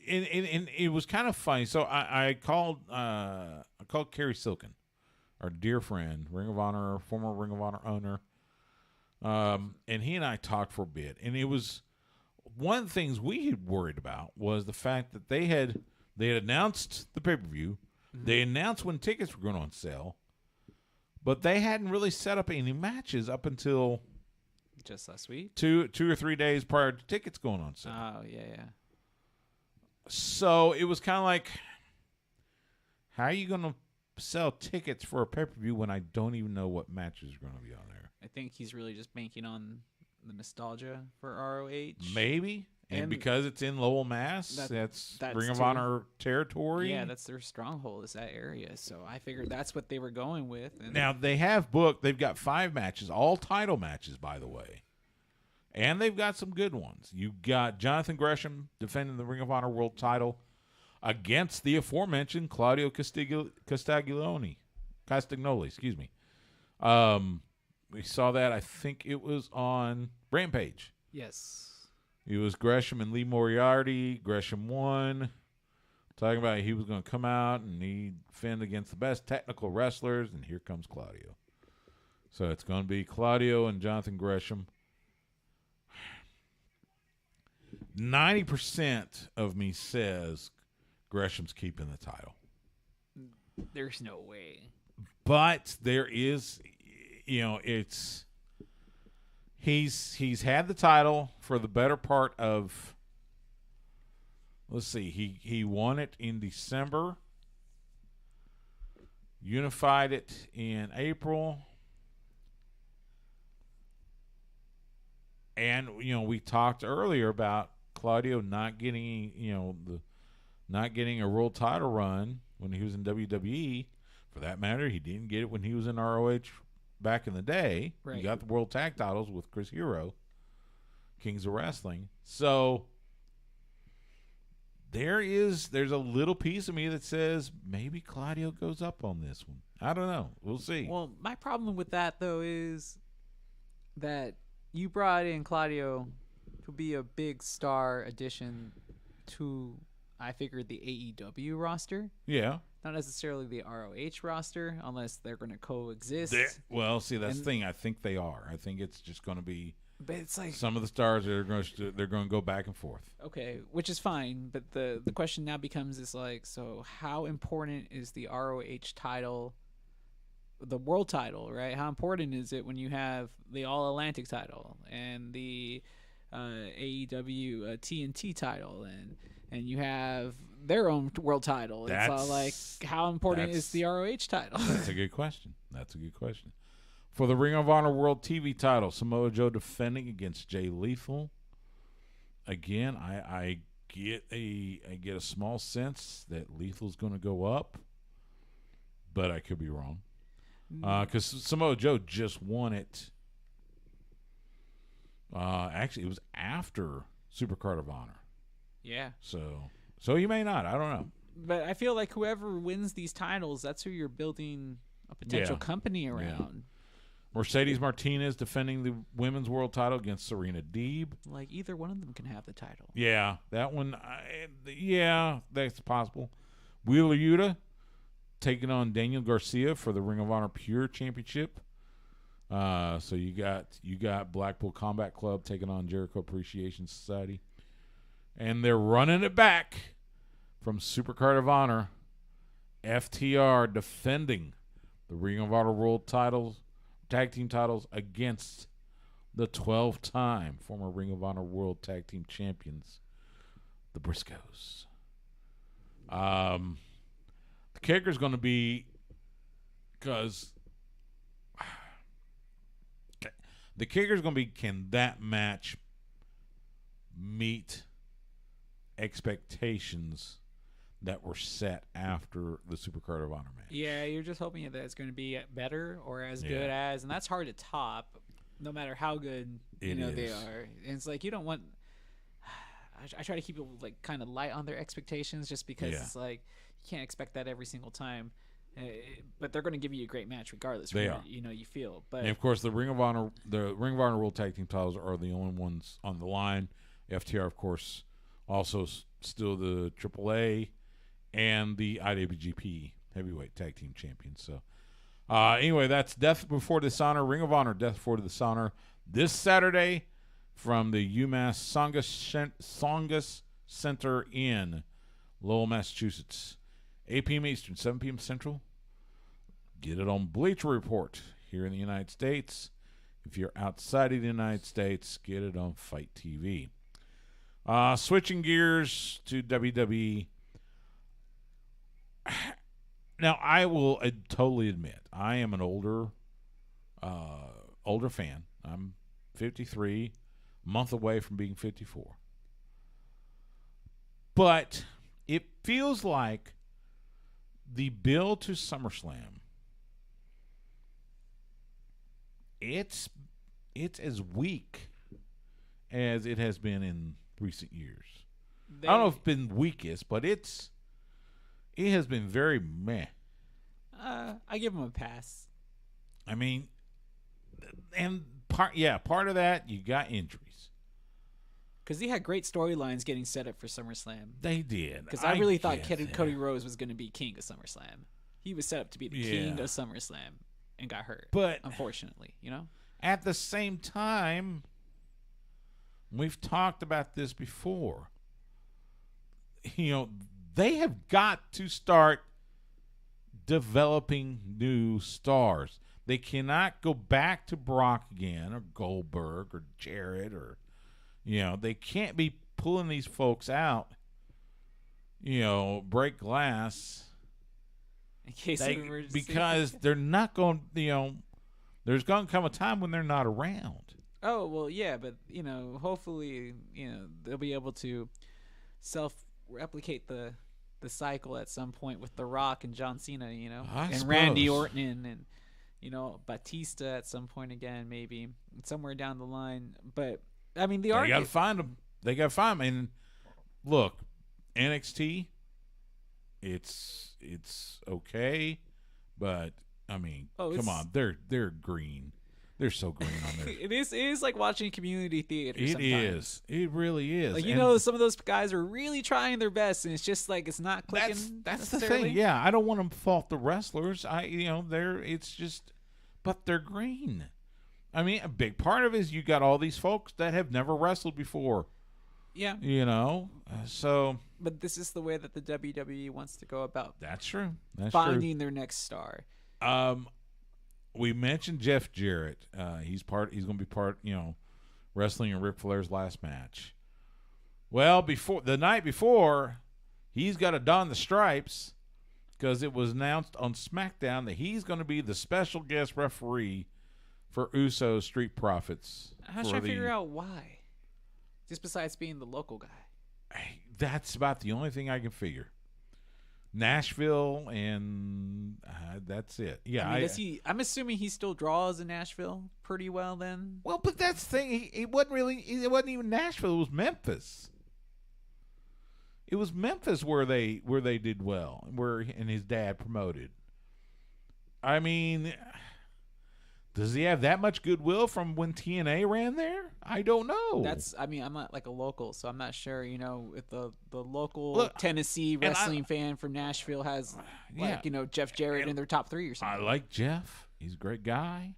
it was kind of funny. So I called Kerry Silken, our dear friend, former Ring of Honor owner, and he and I talked for a bit. And it was one of the things we had worried about was the fact that they had announced the pay-per-view, they announced when tickets were going on sale, but they hadn't really set up any matches up until
just last week,
2 or 3 days prior to tickets going on sale.
Oh yeah.
So it was kind of like, how are you going to sell tickets for a pay-per-view when I don't even know what matches are going to be on there?
I think he's really just banking on the nostalgia for ROH.
Maybe. And because it's in Lowell, Mass, that's Ring of Honor territory.
Yeah, that's their stronghold, is that area. So I figured that's what they were going with. And
now, they've got 5 matches, all title matches, by the way. And they've got some good ones. You got Jonathan Gresham defending the Ring of Honor World title against the aforementioned Claudio Castagnoli. Excuse me. We saw that, I think it was on Rampage.
Yes.
It was Gresham and Lee Moriarty. Gresham won. Talking about he was going to come out and he'd defend against the best technical wrestlers, and here comes Claudio. So it's going to be Claudio and Jonathan Gresham. 90% of me says Gresham's keeping the title.
There's no way.
But there is, it's... He's had the title for the better part of, let's see, he won it in December, unified it in April, and we talked earlier about Claudio not getting a world title run when he was in WWE. For that matter, he didn't get it when he was in ROH. Back in the day,
right.
You got the World Tag Titles with Chris Hero, Kings of Wrestling. So there's a little piece of me that says maybe Claudio goes up on this one. I don't know. We'll see.
Well, my problem with that, though, is that you brought in Claudio to be a big star addition to, I figured, the AEW roster.
Yeah.
Not necessarily the ROH roster, unless they're going to coexist.
Well, see, that's the thing. I think they are. I think it's just going to be.
But it's like
some of the stars they're going to go back and forth.
Okay, which is fine. But the question now becomes so how important is the ROH title, the world title, right? How important is it when you have the All Atlantic title and the AEW TNT title and you have their own world title? It's all like, how important is the ROH title?
That's a good question. For the Ring of Honor World TV title, Samoa Joe defending against Jay Lethal. Again, I get a small sense that Lethal's going to go up, but I could be wrong. Because Samoa Joe just won it. Actually, it was after Supercard of Honor.
Yeah.
So you may not. I don't know.
But I feel like whoever wins these titles, that's who you're building a potential company around. Yeah.
Mercedes Martinez defending the women's world title against Serena Deeb.
Like, either one of them can have the title.
Yeah, that one. That's possible. Wheeler Yuta taking on Daniel Garcia for the Ring of Honor Pure Championship. So you got Blackpool Combat Club taking on Jericho Appreciation Society. And they're running it back from Supercard of Honor. FTR defending the Ring of Honor World titles, tag team titles against the 12-time former Ring of Honor World Tag Team Champions, the Briscoes. The kicker's going to be, because can that match meet expectations that were set after the Supercard of Honor match?
Yeah, you're just hoping that it's going to be better or as good as, and that's hard to top, no matter how good they are. And it's like, you don't want. I try to keep people like kind of light on their expectations, just because it's like you can't expect that every single time. But they're going to give you a great match regardless.
They are.
You feel. But
and of course, the Ring of Honor World Tag Team titles are the only ones on the line. FTR, of course, also still the AAA and the IWGP Heavyweight Tag Team Champions. So, anyway, that's Death Before Dishonor, Ring of Honor, Death Before Dishonor, this Saturday from the UMass Songus Center in Lowell, Massachusetts. 8 p.m. Eastern, 7 p.m. Central. Get it on Bleacher Report here in the United States. If you're outside of the United States, get it on Fight TV. Switching gears to WWE. Now, I will totally admit, I am an older fan. I'm 53, a month away from being 54. But it feels like the build to SummerSlam, it's as weak as it has been in recent years. I don't know if it's been weakest, but it has been very meh.
I give him a pass.
I mean, and part of that, you got injuries.
Because he had great storylines getting set up for SummerSlam.
They did.
Because I really thought Cody Rhodes was going to be king of SummerSlam. He was set up to be the king of SummerSlam and got hurt.
But
unfortunately,
at the same time, we've talked about this before. They have got to start developing new stars. They cannot go back to Brock again or Goldberg or Jarrett or, they can't be pulling these folks out, break glass.
In case of emergency.
Because they're not going, there's going to come a time when they're not around.
Oh, well, yeah, but, hopefully, they'll be able to self-replicate the cycle at some point with The Rock and John Cena, and Randy Orton and, Batista at some point again, maybe somewhere down the line. But, I mean, they got to
find them. They got to find them. And look, NXT, it's okay, but I mean, come on, they're green. They're so green on there.
It is like watching community theater.
It is. It really is.
Like, some of those guys are really trying their best, and it's just like it's not clicking.
That's the thing. Yeah, I don't want to fault the wrestlers. But they're green. I mean, a big part of it is you got all these folks that have never wrestled before.
Yeah.
So.
But this is the way that the WWE wants to go about.
That's true.
Finding their next star.
We mentioned Jeff Jarrett. He's going to be part, wrestling in Ric Flair's last match. Well, the night before, he's got to don the stripes because it was announced on SmackDown that he's going to be the special guest referee for Uso Street Profits.
I was trying to figure out why. Just besides being the local guy.
That's about the only thing I can figure. Nashville, and that's it. Yeah,
I mean, I'm assuming he still draws in Nashville pretty well then.
Well, but that's the thing. It wasn't even Nashville. It was Memphis. It was Memphis where they did well, and his dad promoted. I mean, does he have that much goodwill from when TNA ran there? I don't know.
I'm not like a local, so I'm not sure, if the local Tennessee wrestling fan from Nashville has Jeff Jarrett in their top 3 or something.
I like Jeff. He's a great guy.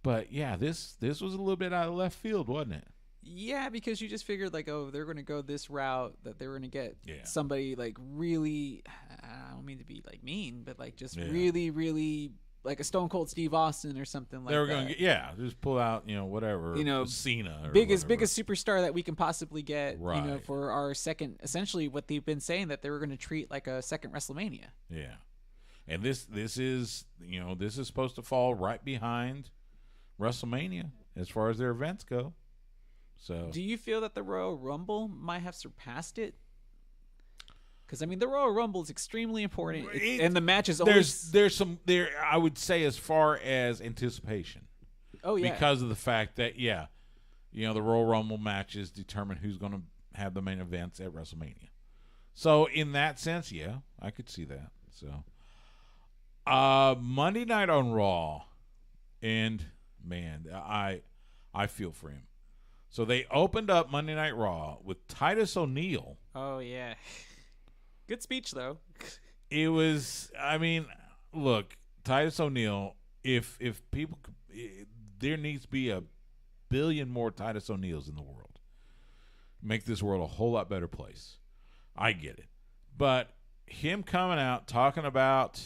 But yeah, this was a little bit out of left field, wasn't it?
Yeah, because you just figured they're going to go this route, that they're going to get somebody like really, I don't mean to be like mean, but like just really, really like a Stone Cold Steve Austin or something like that. They were going
to just pull out, whatever, Cena or
biggest superstar that we can possibly get, for our second, essentially what they've been saying that they were going to treat like a second WrestleMania.
Yeah. And this is, this is supposed to fall right behind WrestleMania as far as their events go. So,
do you feel that the Royal Rumble might have surpassed it? Because I mean, the Royal Rumble is extremely important, and the match is always
there's I would say as far as anticipation.
Oh yeah,
because of the fact that the Royal Rumble matches determine who's going to have the main events at WrestleMania. So in that sense, yeah, I could see that. So, Monday night on Raw, and man, I feel for him. So they opened up Monday Night Raw with Titus O'Neil.
Oh, yeah. Good speech, though.
It was, I mean, look, Titus O'Neil, if people, there needs to be 1 billion more Titus O'Neils in the world. Make this world a whole lot better place. I get it. But him coming out talking about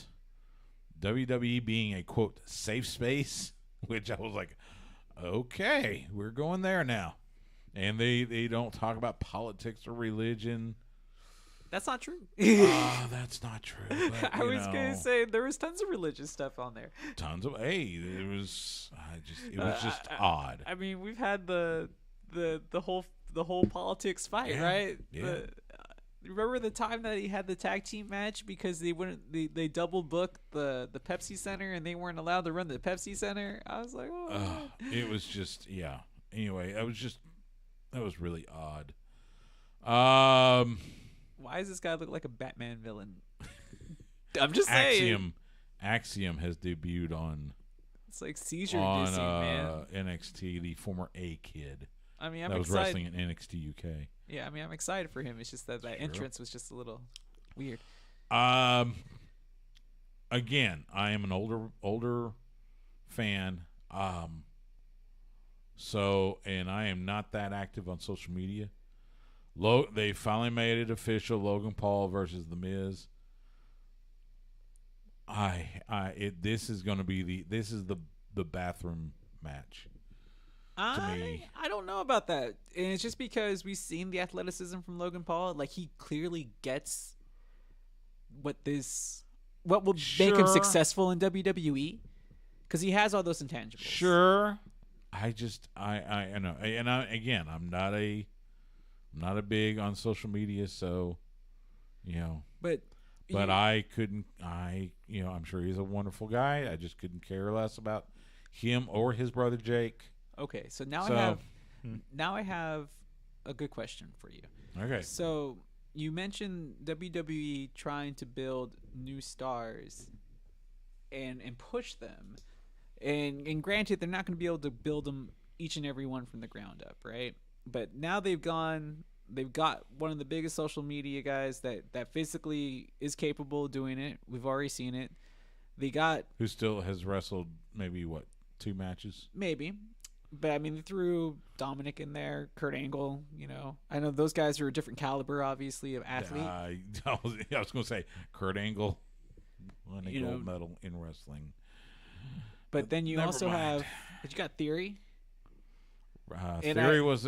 WWE being a, quote, safe space, which I was like, okay, we're going there now. And they don't talk about politics or religion.
That's not true.
That's not true. But,
I was going to say there was tons of religious stuff on there.
Tons of it was just odd.
I mean, we've had the whole politics fight, right?
Yeah.
Remember the time that he had the tag team match because they double booked the Pepsi Center and they weren't allowed to run the Pepsi Center? I was like, oh.
It was just Anyway, that was really odd.
Why does this guy look like a Batman villain? I'm just saying.
Axiom has debuted on.
It's like seizure-inducing, man.
NXT, the former A Kid.
I mean,
that was wrestling in NXT UK.
Yeah, I mean, I'm excited for him. It's just that entrance was just a little weird.
Again, I am an older fan. And I am not that active on social media. They finally made it official. Logan Paul versus The Miz. This is going to be the bathroom match. To me,
I don't know about that. And it's just because we've seen the athleticism from Logan Paul. Like, he clearly gets what will make him successful in WWE, because he has all those intangibles.
Sure. I know, and I'm not a big on social media, so But I couldn't. I'm sure he's a wonderful guy. I just couldn't care less about him or his brother Jake.
Okay, so now I have a good question for you.
Okay.
So you mentioned WWE trying to build new stars and push them. And granted, they're not going to be able to build them each and every one from the ground up, right? But now they've got one of the biggest social media guys that physically is capable of doing it. We've already seen it. They got
who still has wrestled maybe 2 matches? Maybe.
But I mean, they threw Dominic in there, Kurt Angle. I know those guys are a different caliber, obviously, of athlete.
I was going to say Kurt Angle won a gold medal in wrestling.
But then you also have, but you got Theory.
Theory was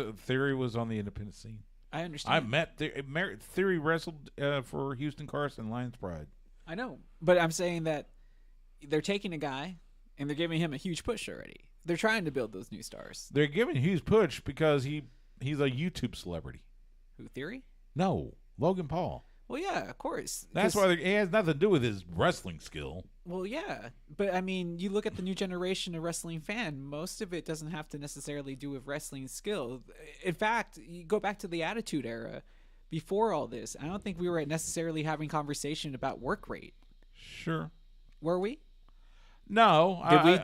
on the independent scene.
I understand.
I met Theory wrestled for Houston Carson, Lions Pride.
I know, but I'm saying that they're taking a guy and they're giving him a huge push already. They're trying to build those new stars.
They're giving a huge push because he's a YouTube celebrity.
Who, Theory?
No, Logan Paul.
Well, yeah, of course.
That's why it has nothing to do with his wrestling skill.
Well, yeah. But, I mean, you look at the new generation of wrestling fan, most of it doesn't have to necessarily do with wrestling skill. In fact, you go back to the Attitude Era. Before all this, I don't think we were necessarily having conversation about work rate.
Sure.
Were we?
No,
I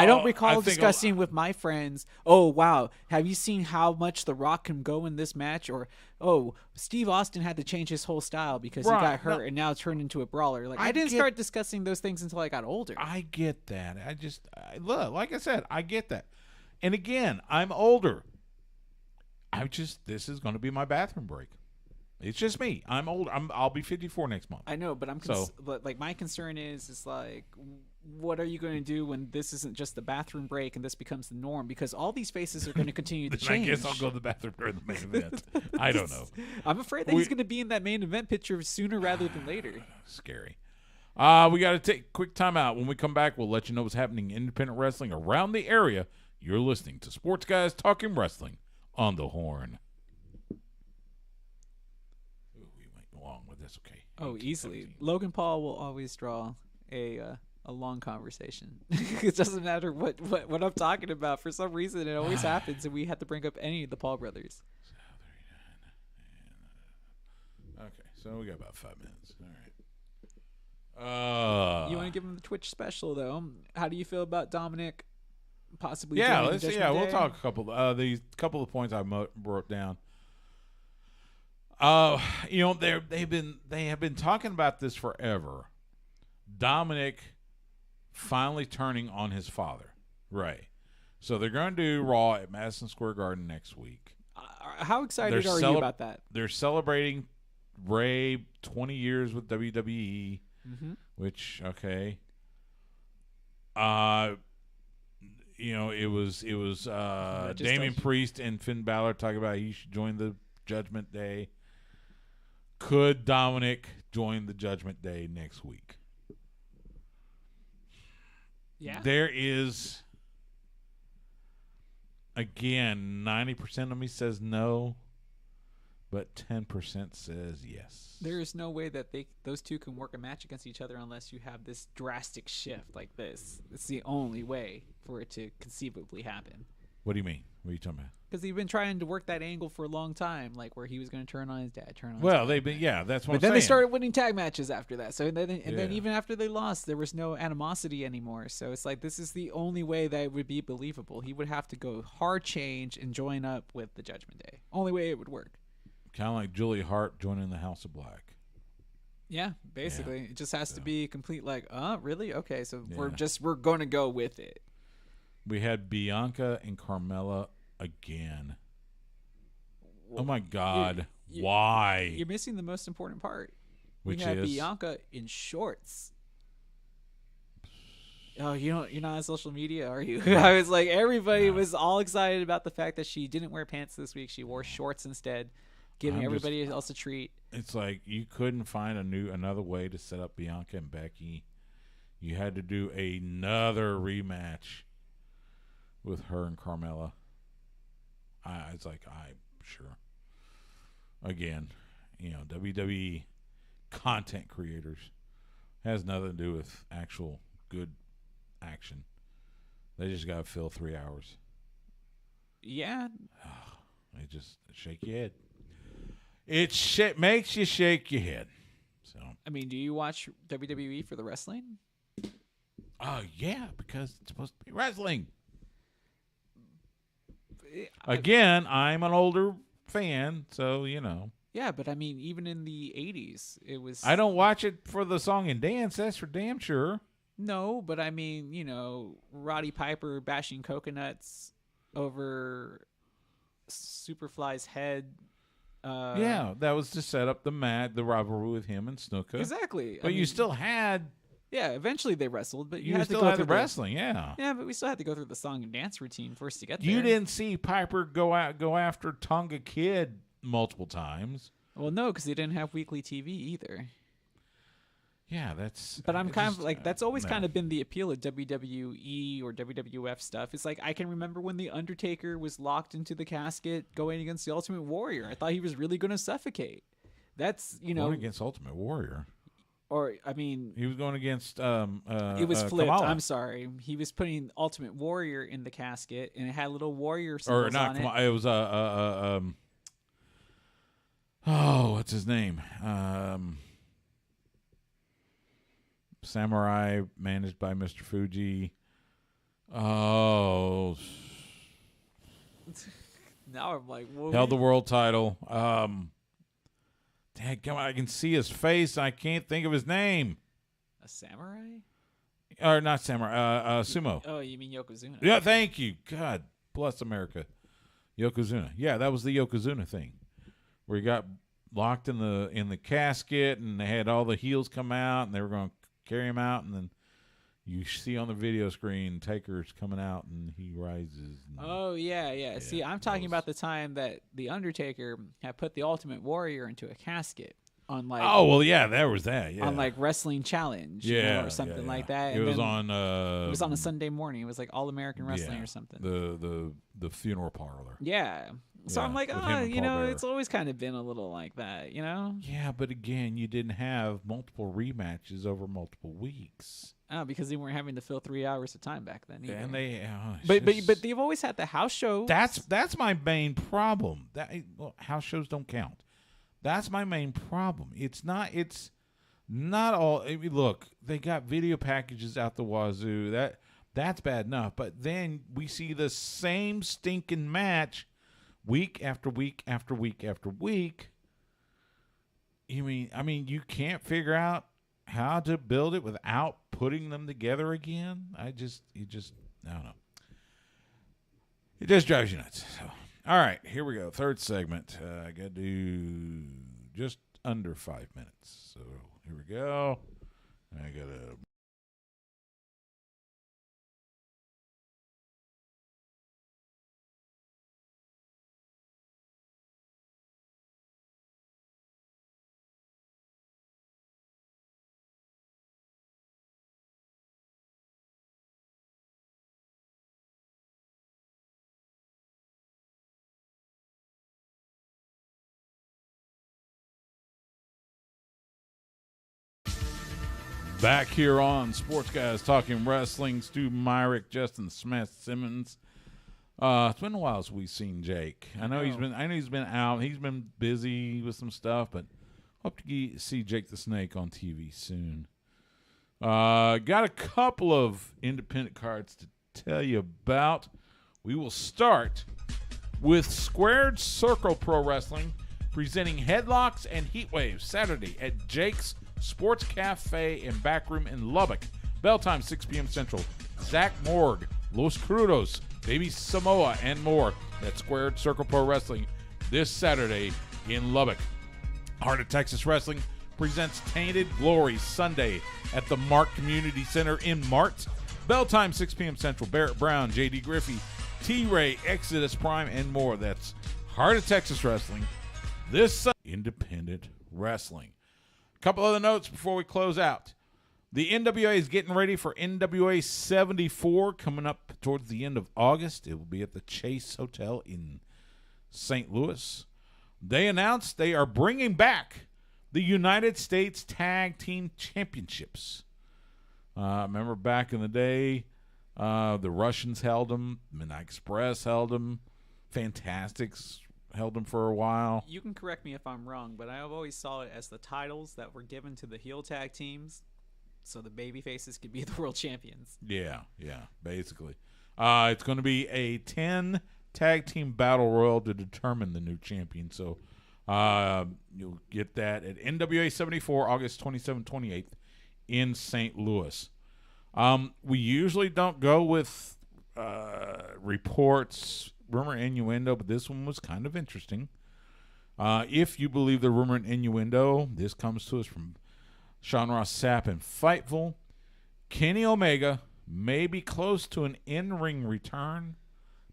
don't recall discussing with my friends. Oh wow, have you seen how much The Rock can go in this match? Or Steve Austin had to change his whole style because he got hurt and now turned into a brawler. Like I didn't start discussing those things until I got older.
I get that. Look, like I said, I get that. And again, I'm older. This is going to be my bathroom break. It's just me. I'm old. I'll be 54 next month.
I know, but but my concern is like, what are you going to do when this isn't just the bathroom break and this becomes the norm? Because all these faces are going to continue to change.
I guess I'll go to the bathroom during the main event. I don't know.
I'm afraid that he's going to be in that main event picture sooner rather than later.
Scary. We got to take a quick time out. When we come back, we'll let you know what's happening in independent wrestling around the area. You're listening to Sports Guys Talking Wrestling on the Horn. That's okay.
Oh, easily. Logan Paul will always draw a long conversation. It doesn't matter what I'm talking about. For some reason, it always happens, and we have to bring up any of the Paul brothers.
Okay, so we got about 5 minutes. All right.
You want to give him the Twitch special though? How do you feel about Dominic possibly?
We'll talk a couple. These couple of points I wrote down. They have been talking about this forever. Dominic finally turning on his father, Ray. So they're going to do Raw at Madison Square Garden next week.
How excited are you about that?
They're celebrating Ray 20 years with WWE, which okay. It was Damian Priest and Finn Balor talking about he should join the Judgment Day. Could Dominic join the Judgment Day next week?
Yeah.
There is, again, 90% of me says no, but 10% says yes.
There is no way that those two can work a match against each other unless you have this drastic shift like this. It's the only way for it to conceivably happen.
What do you mean? What are you talking about?
Because they've been trying to work that angle for a long time, like where he was going to turn on his dad,
Well, they've been, yeah, that's what
but
I'm
then
saying.
they started winning tag matches after that. So then
Yeah.
even after they lost, there was no animosity anymore. So it's like this is the only way that it would be believable. He would have to go hard change and join up with the Judgment Day. Only way it would work.
Kind of like Julia Hart joining the House of Black.
Yeah, basically, it just has to be complete. Like, really? Okay, so
Yeah.
we're going to go with it.
We had Bianca and Carmella again. Oh my God! Why?
You're missing the most important part.
Which
we had
is
Bianca in shorts. Oh, you're not on social media, are you? I was like, everybody was all excited about the fact that she didn't wear pants this week. She wore shorts instead, giving everybody else a treat.
It's like you couldn't find another way to set up Bianca and Becky. You had to do another rematch with her and Carmella. It's like, sure. Again, WWE content creators has nothing to do with actual good action. They just got to fill 3 hours.
Yeah.
They just shake your head. It makes you shake your head. So,
I mean, do you watch WWE for the wrestling?
oh yeah, because it's supposed to be wrestling. Again, I'm an older fan, so
Yeah, but I mean, even in the 80s, it was...
I don't watch it for the song and dance, that's for damn sure.
No, but I mean, Roddy Piper bashing coconuts over Superfly's head.
Yeah, that was to set up the rivalry with him and Snuka.
Exactly.
But you still had...
Yeah, eventually they wrestled, but
You
had
still
to go
had the
through
wrestling, yeah.
Yeah, but we still had to go through the song and dance routine first to get there.
You didn't see Piper go after Tonga Kid multiple times.
Well, no, because they didn't have weekly TV either.
Yeah, that's...
But I'm kind of like, that's always kind of been the appeal of WWE or WWF stuff. It's like, I can remember when The Undertaker was locked into the casket going against the Ultimate Warrior. I thought he was really going to suffocate. That's,
Going against Ultimate Warrior.
Or, I mean...
He was going against
it was flipped.
Kamala.
I'm sorry. He was putting Ultimate Warrior in the casket, and it had little warrior symbols
Or not
on
Kamala.
it.
It was what's his name? Samurai, managed by Mr. Fuji. Oh,
Now I'm like, whoa.
held the world title. Come on, I can see his face. I can't think of his name.
A samurai?
Or not samurai. Sumo.
Oh, you mean Yokozuna?
Yeah, thank you. God bless America. Yokozuna. Yeah, that was the Yokozuna thing, where he got locked in the casket, and they had all the heels come out, and they were going to carry him out, and then you see on the video screen Taker's coming out, and he rises.
Oh, yeah. See, I'm talking about the time that The Undertaker had put the Ultimate Warrior into a casket on like...
Oh, well, yeah, there was that. Yeah.
On like Wrestling Challenge, or something like that.
It
And
was
then
on.
It was on a Sunday morning. It was like All American Wrestling
yeah,
or something.
The funeral parlor.
Yeah. So
Yeah,
I'm like,
with him and Paul Bearer.
it's always kind of been a little like that,
Yeah, but again, you didn't have multiple rematches over multiple weeks.
Oh, because they weren't having to fill 3 hours of time back then. Either.
And they,
but they've always had the house show.
That's my main problem. House shows don't count. That's my main problem. It's not all. I mean, look, they got video packages out the wazoo. That's bad enough. But then we see the same stinking match week after week after week after week. I mean, you can't figure out how to build it without putting them together again. I don't know. It just drives you nuts. So, all right, here we go. Third segment. I got to do just under 5 minutes. So here we go. I got to Back here on Sports Guys Talking Wrestling, Stu Myrick, Justin Smith Simmons. It's been a while since we've seen Jake. I know he's been out. He's been busy with some stuff, but hope to see Jake the Snake on TV soon. Got a couple of independent cards to tell you about. We will start with Squared Circle Pro Wrestling presenting Headlocks and Heatwaves Saturday at Jake's Sports Cafe and Backroom in Lubbock. Bell time 6 p.m. Central. Zach Morg, Los Crudos, Baby Samoa, and more at Squared Circle Pro Wrestling this Saturday in Lubbock. Heart of Texas Wrestling presents Tainted Glory Sunday at the Mart Community Center in Mart. Bell time 6 p.m. Central. Barrett Brown, J.D. Griffey, T-Ray, Exodus Prime, and more. That's Heart of Texas Wrestling this Sunday. Independent Wrestling. Couple other notes before we close out. The NWA is getting ready for NWA 74 coming up towards the end of August. It will be at the Chase Hotel in St. Louis. They announced they are bringing back the United States Tag Team Championships. Remember back in the day, the Russians held them, Midnight Express held them, Fantastics held them for a while.
You can correct me if I'm wrong, but I've always saw it as the titles that were given to the heel tag teams so the baby faces could be the world champions.
Yeah, basically. It's going to be a 10 tag team battle royal to determine the new champion. So you'll get that at NWA 74, August 27th, 28th in St. Louis. We usually don't go with reports, rumor, innuendo, but this one was kind of interesting. If you believe the rumor and innuendo, this comes to us from Sean Ross Sapp and Fightful. Kenny Omega may be close to an in-ring return,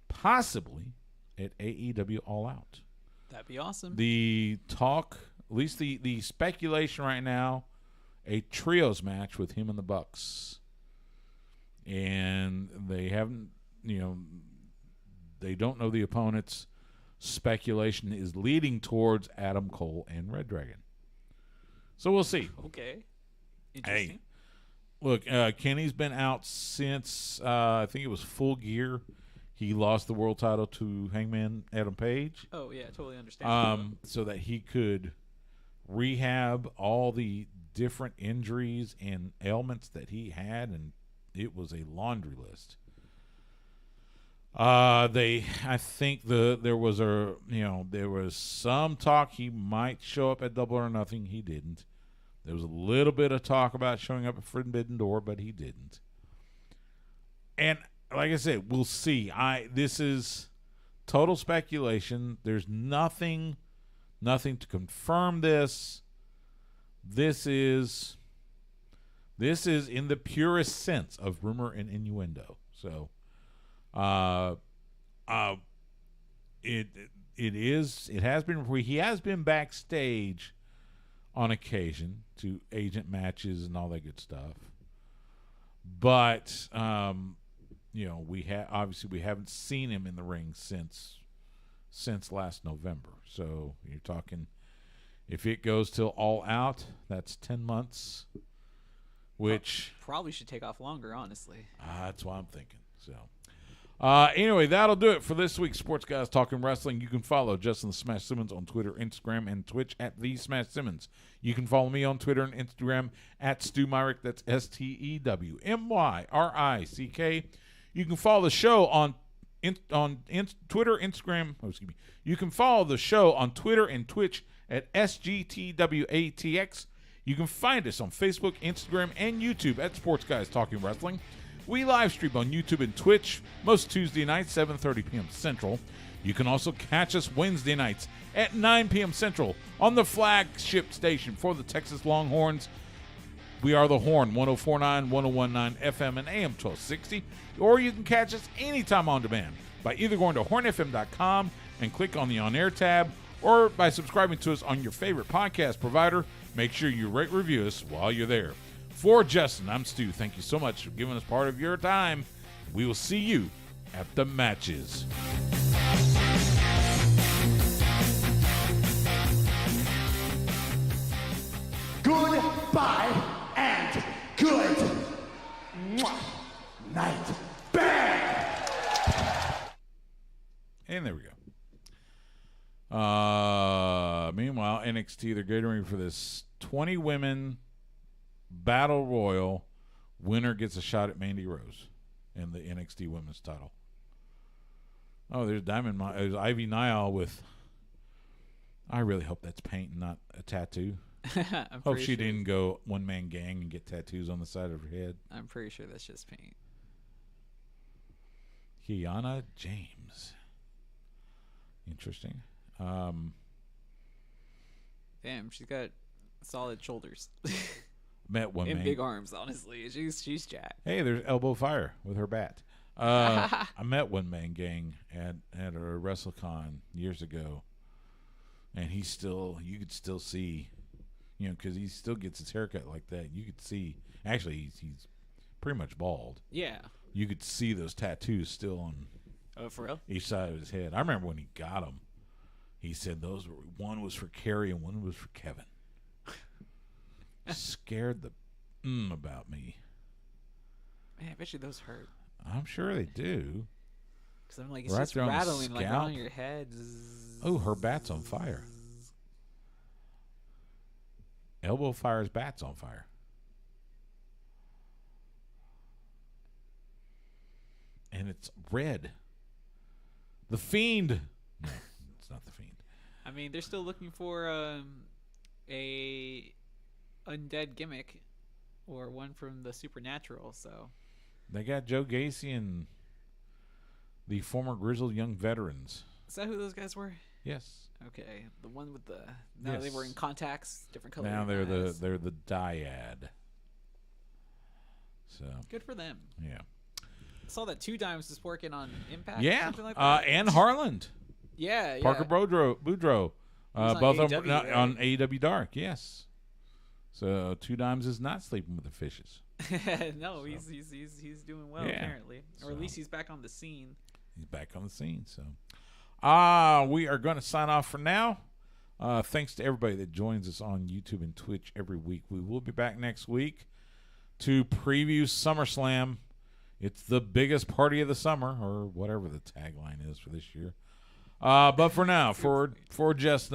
possibly at AEW All Out.
That'd be awesome.
The talk, at least the speculation right now, a trios match with him and the Bucks. And they haven't, they don't know the opponents. Speculation is leading towards Adam Cole and Red Dragon. So we'll see.
Okay. Interesting.
Hey, look, Kenny's been out since, I think it was Full Gear. He lost the world title to Hangman Adam Page.
Oh, yeah, totally understand.
So that he could rehab all the different injuries and ailments that he had, and it was a laundry list. I think there was some talk he might show up at Double or Nothing. He didn't. There was a little bit of talk about showing up at Forbidden Door, but he didn't. And like I said, we'll see. This is total speculation. There's nothing to confirm this. This is in the purest sense of rumor and innuendo. So, he has been backstage on occasion to agent matches and all that good stuff. But we haven't seen him in the ring since last November. So you're talking, if it goes till All Out, that's 10 months, which
probably should take off longer, honestly.
That's what I'm thinking. So anyway, that'll do it for this week's Sports Guys Talking Wrestling. You can follow Justin the Smash Simmons on Twitter, Instagram, and Twitch at The Smash Simmons. You can follow me on Twitter and Instagram at Stu Myrick. That's STEWMYRICK. You can follow the show on Twitter, Instagram. You can follow the show on Twitter and Twitch at SGTWATX. You can find us on Facebook, Instagram, and YouTube at Sports Guys Talking Wrestling. We live stream on YouTube and Twitch most Tuesday nights, 7:30 p.m. Central. You can also catch us Wednesday nights at 9 p.m. Central on the flagship station for the Texas Longhorns. We are the Horn, 104.9, 101.9 FM and AM 1260. Or you can catch us anytime on demand by either going to hornfm.com and click on the on-air tab, or by subscribing to us on your favorite podcast provider. Make sure you rate, review us while you're there. For Justin, I'm Stu. Thank you so much for giving us part of your time. We will see you at the matches.
Goodbye and good.
Night Bang!
And there we go. Meanwhile, NXT, they're getting for this 20 women battle royal. Winner gets a shot at Mandy Rose in the NXT women's title. Oh, there's there's Ivy Nile with. I really hope that's paint and not a tattoo. Hope she didn't go one-man gang and get tattoos on the side of her head.
I'm pretty sure that's just paint.
Kiana James. Interesting.
Damn, she's got solid shoulders.
Met one
and
man.
big arms, honestly. She's jacked.
Hey, there's Elbow Fire with her bat. I met one man gang at a WrestleCon years ago, and you could still see, because he still gets his haircut like that. You could see, actually, he's pretty much bald.
Yeah.
You could see those tattoos still on.
Oh, for real?
Each side of his head. I remember when he got them. He said one was for Kerry and one was for Kevin. Scared the about me.
Man, I bet you those hurt.
I'm sure they do.
Because I'm like, it's just rattling like on your head.
Oh, her bat's on fire. Elbow Fire's bat's on fire. And it's red. The Fiend. No, it's not the Fiend.
I mean, they're still looking for a undead gimmick or one from the Supernatural. So
they got Joe Gacy and the former grizzled young veterans.
Is that who those guys were?
Yes.
Okay, the one with the they were in contacts, different colors.
Now they're the dyad. So
good for them.
Yeah.
I saw that Two Dimes is working on Impact.
Yeah,
something like that.
and Harland.
Yeah,
Parker Boudreaux. Both of them
right?
on AEW Dark. Yes. So Two Dimes is not sleeping with the fishes.
No, he's doing well apparently, or at least he's back on the scene.
He's back on the scene. So, we are going to sign off for now. Thanks to everybody that joins us on YouTube and Twitch every week. We will be back next week to preview SummerSlam. It's the biggest party of the summer, or whatever the tagline is for this year. But for now, for Jess,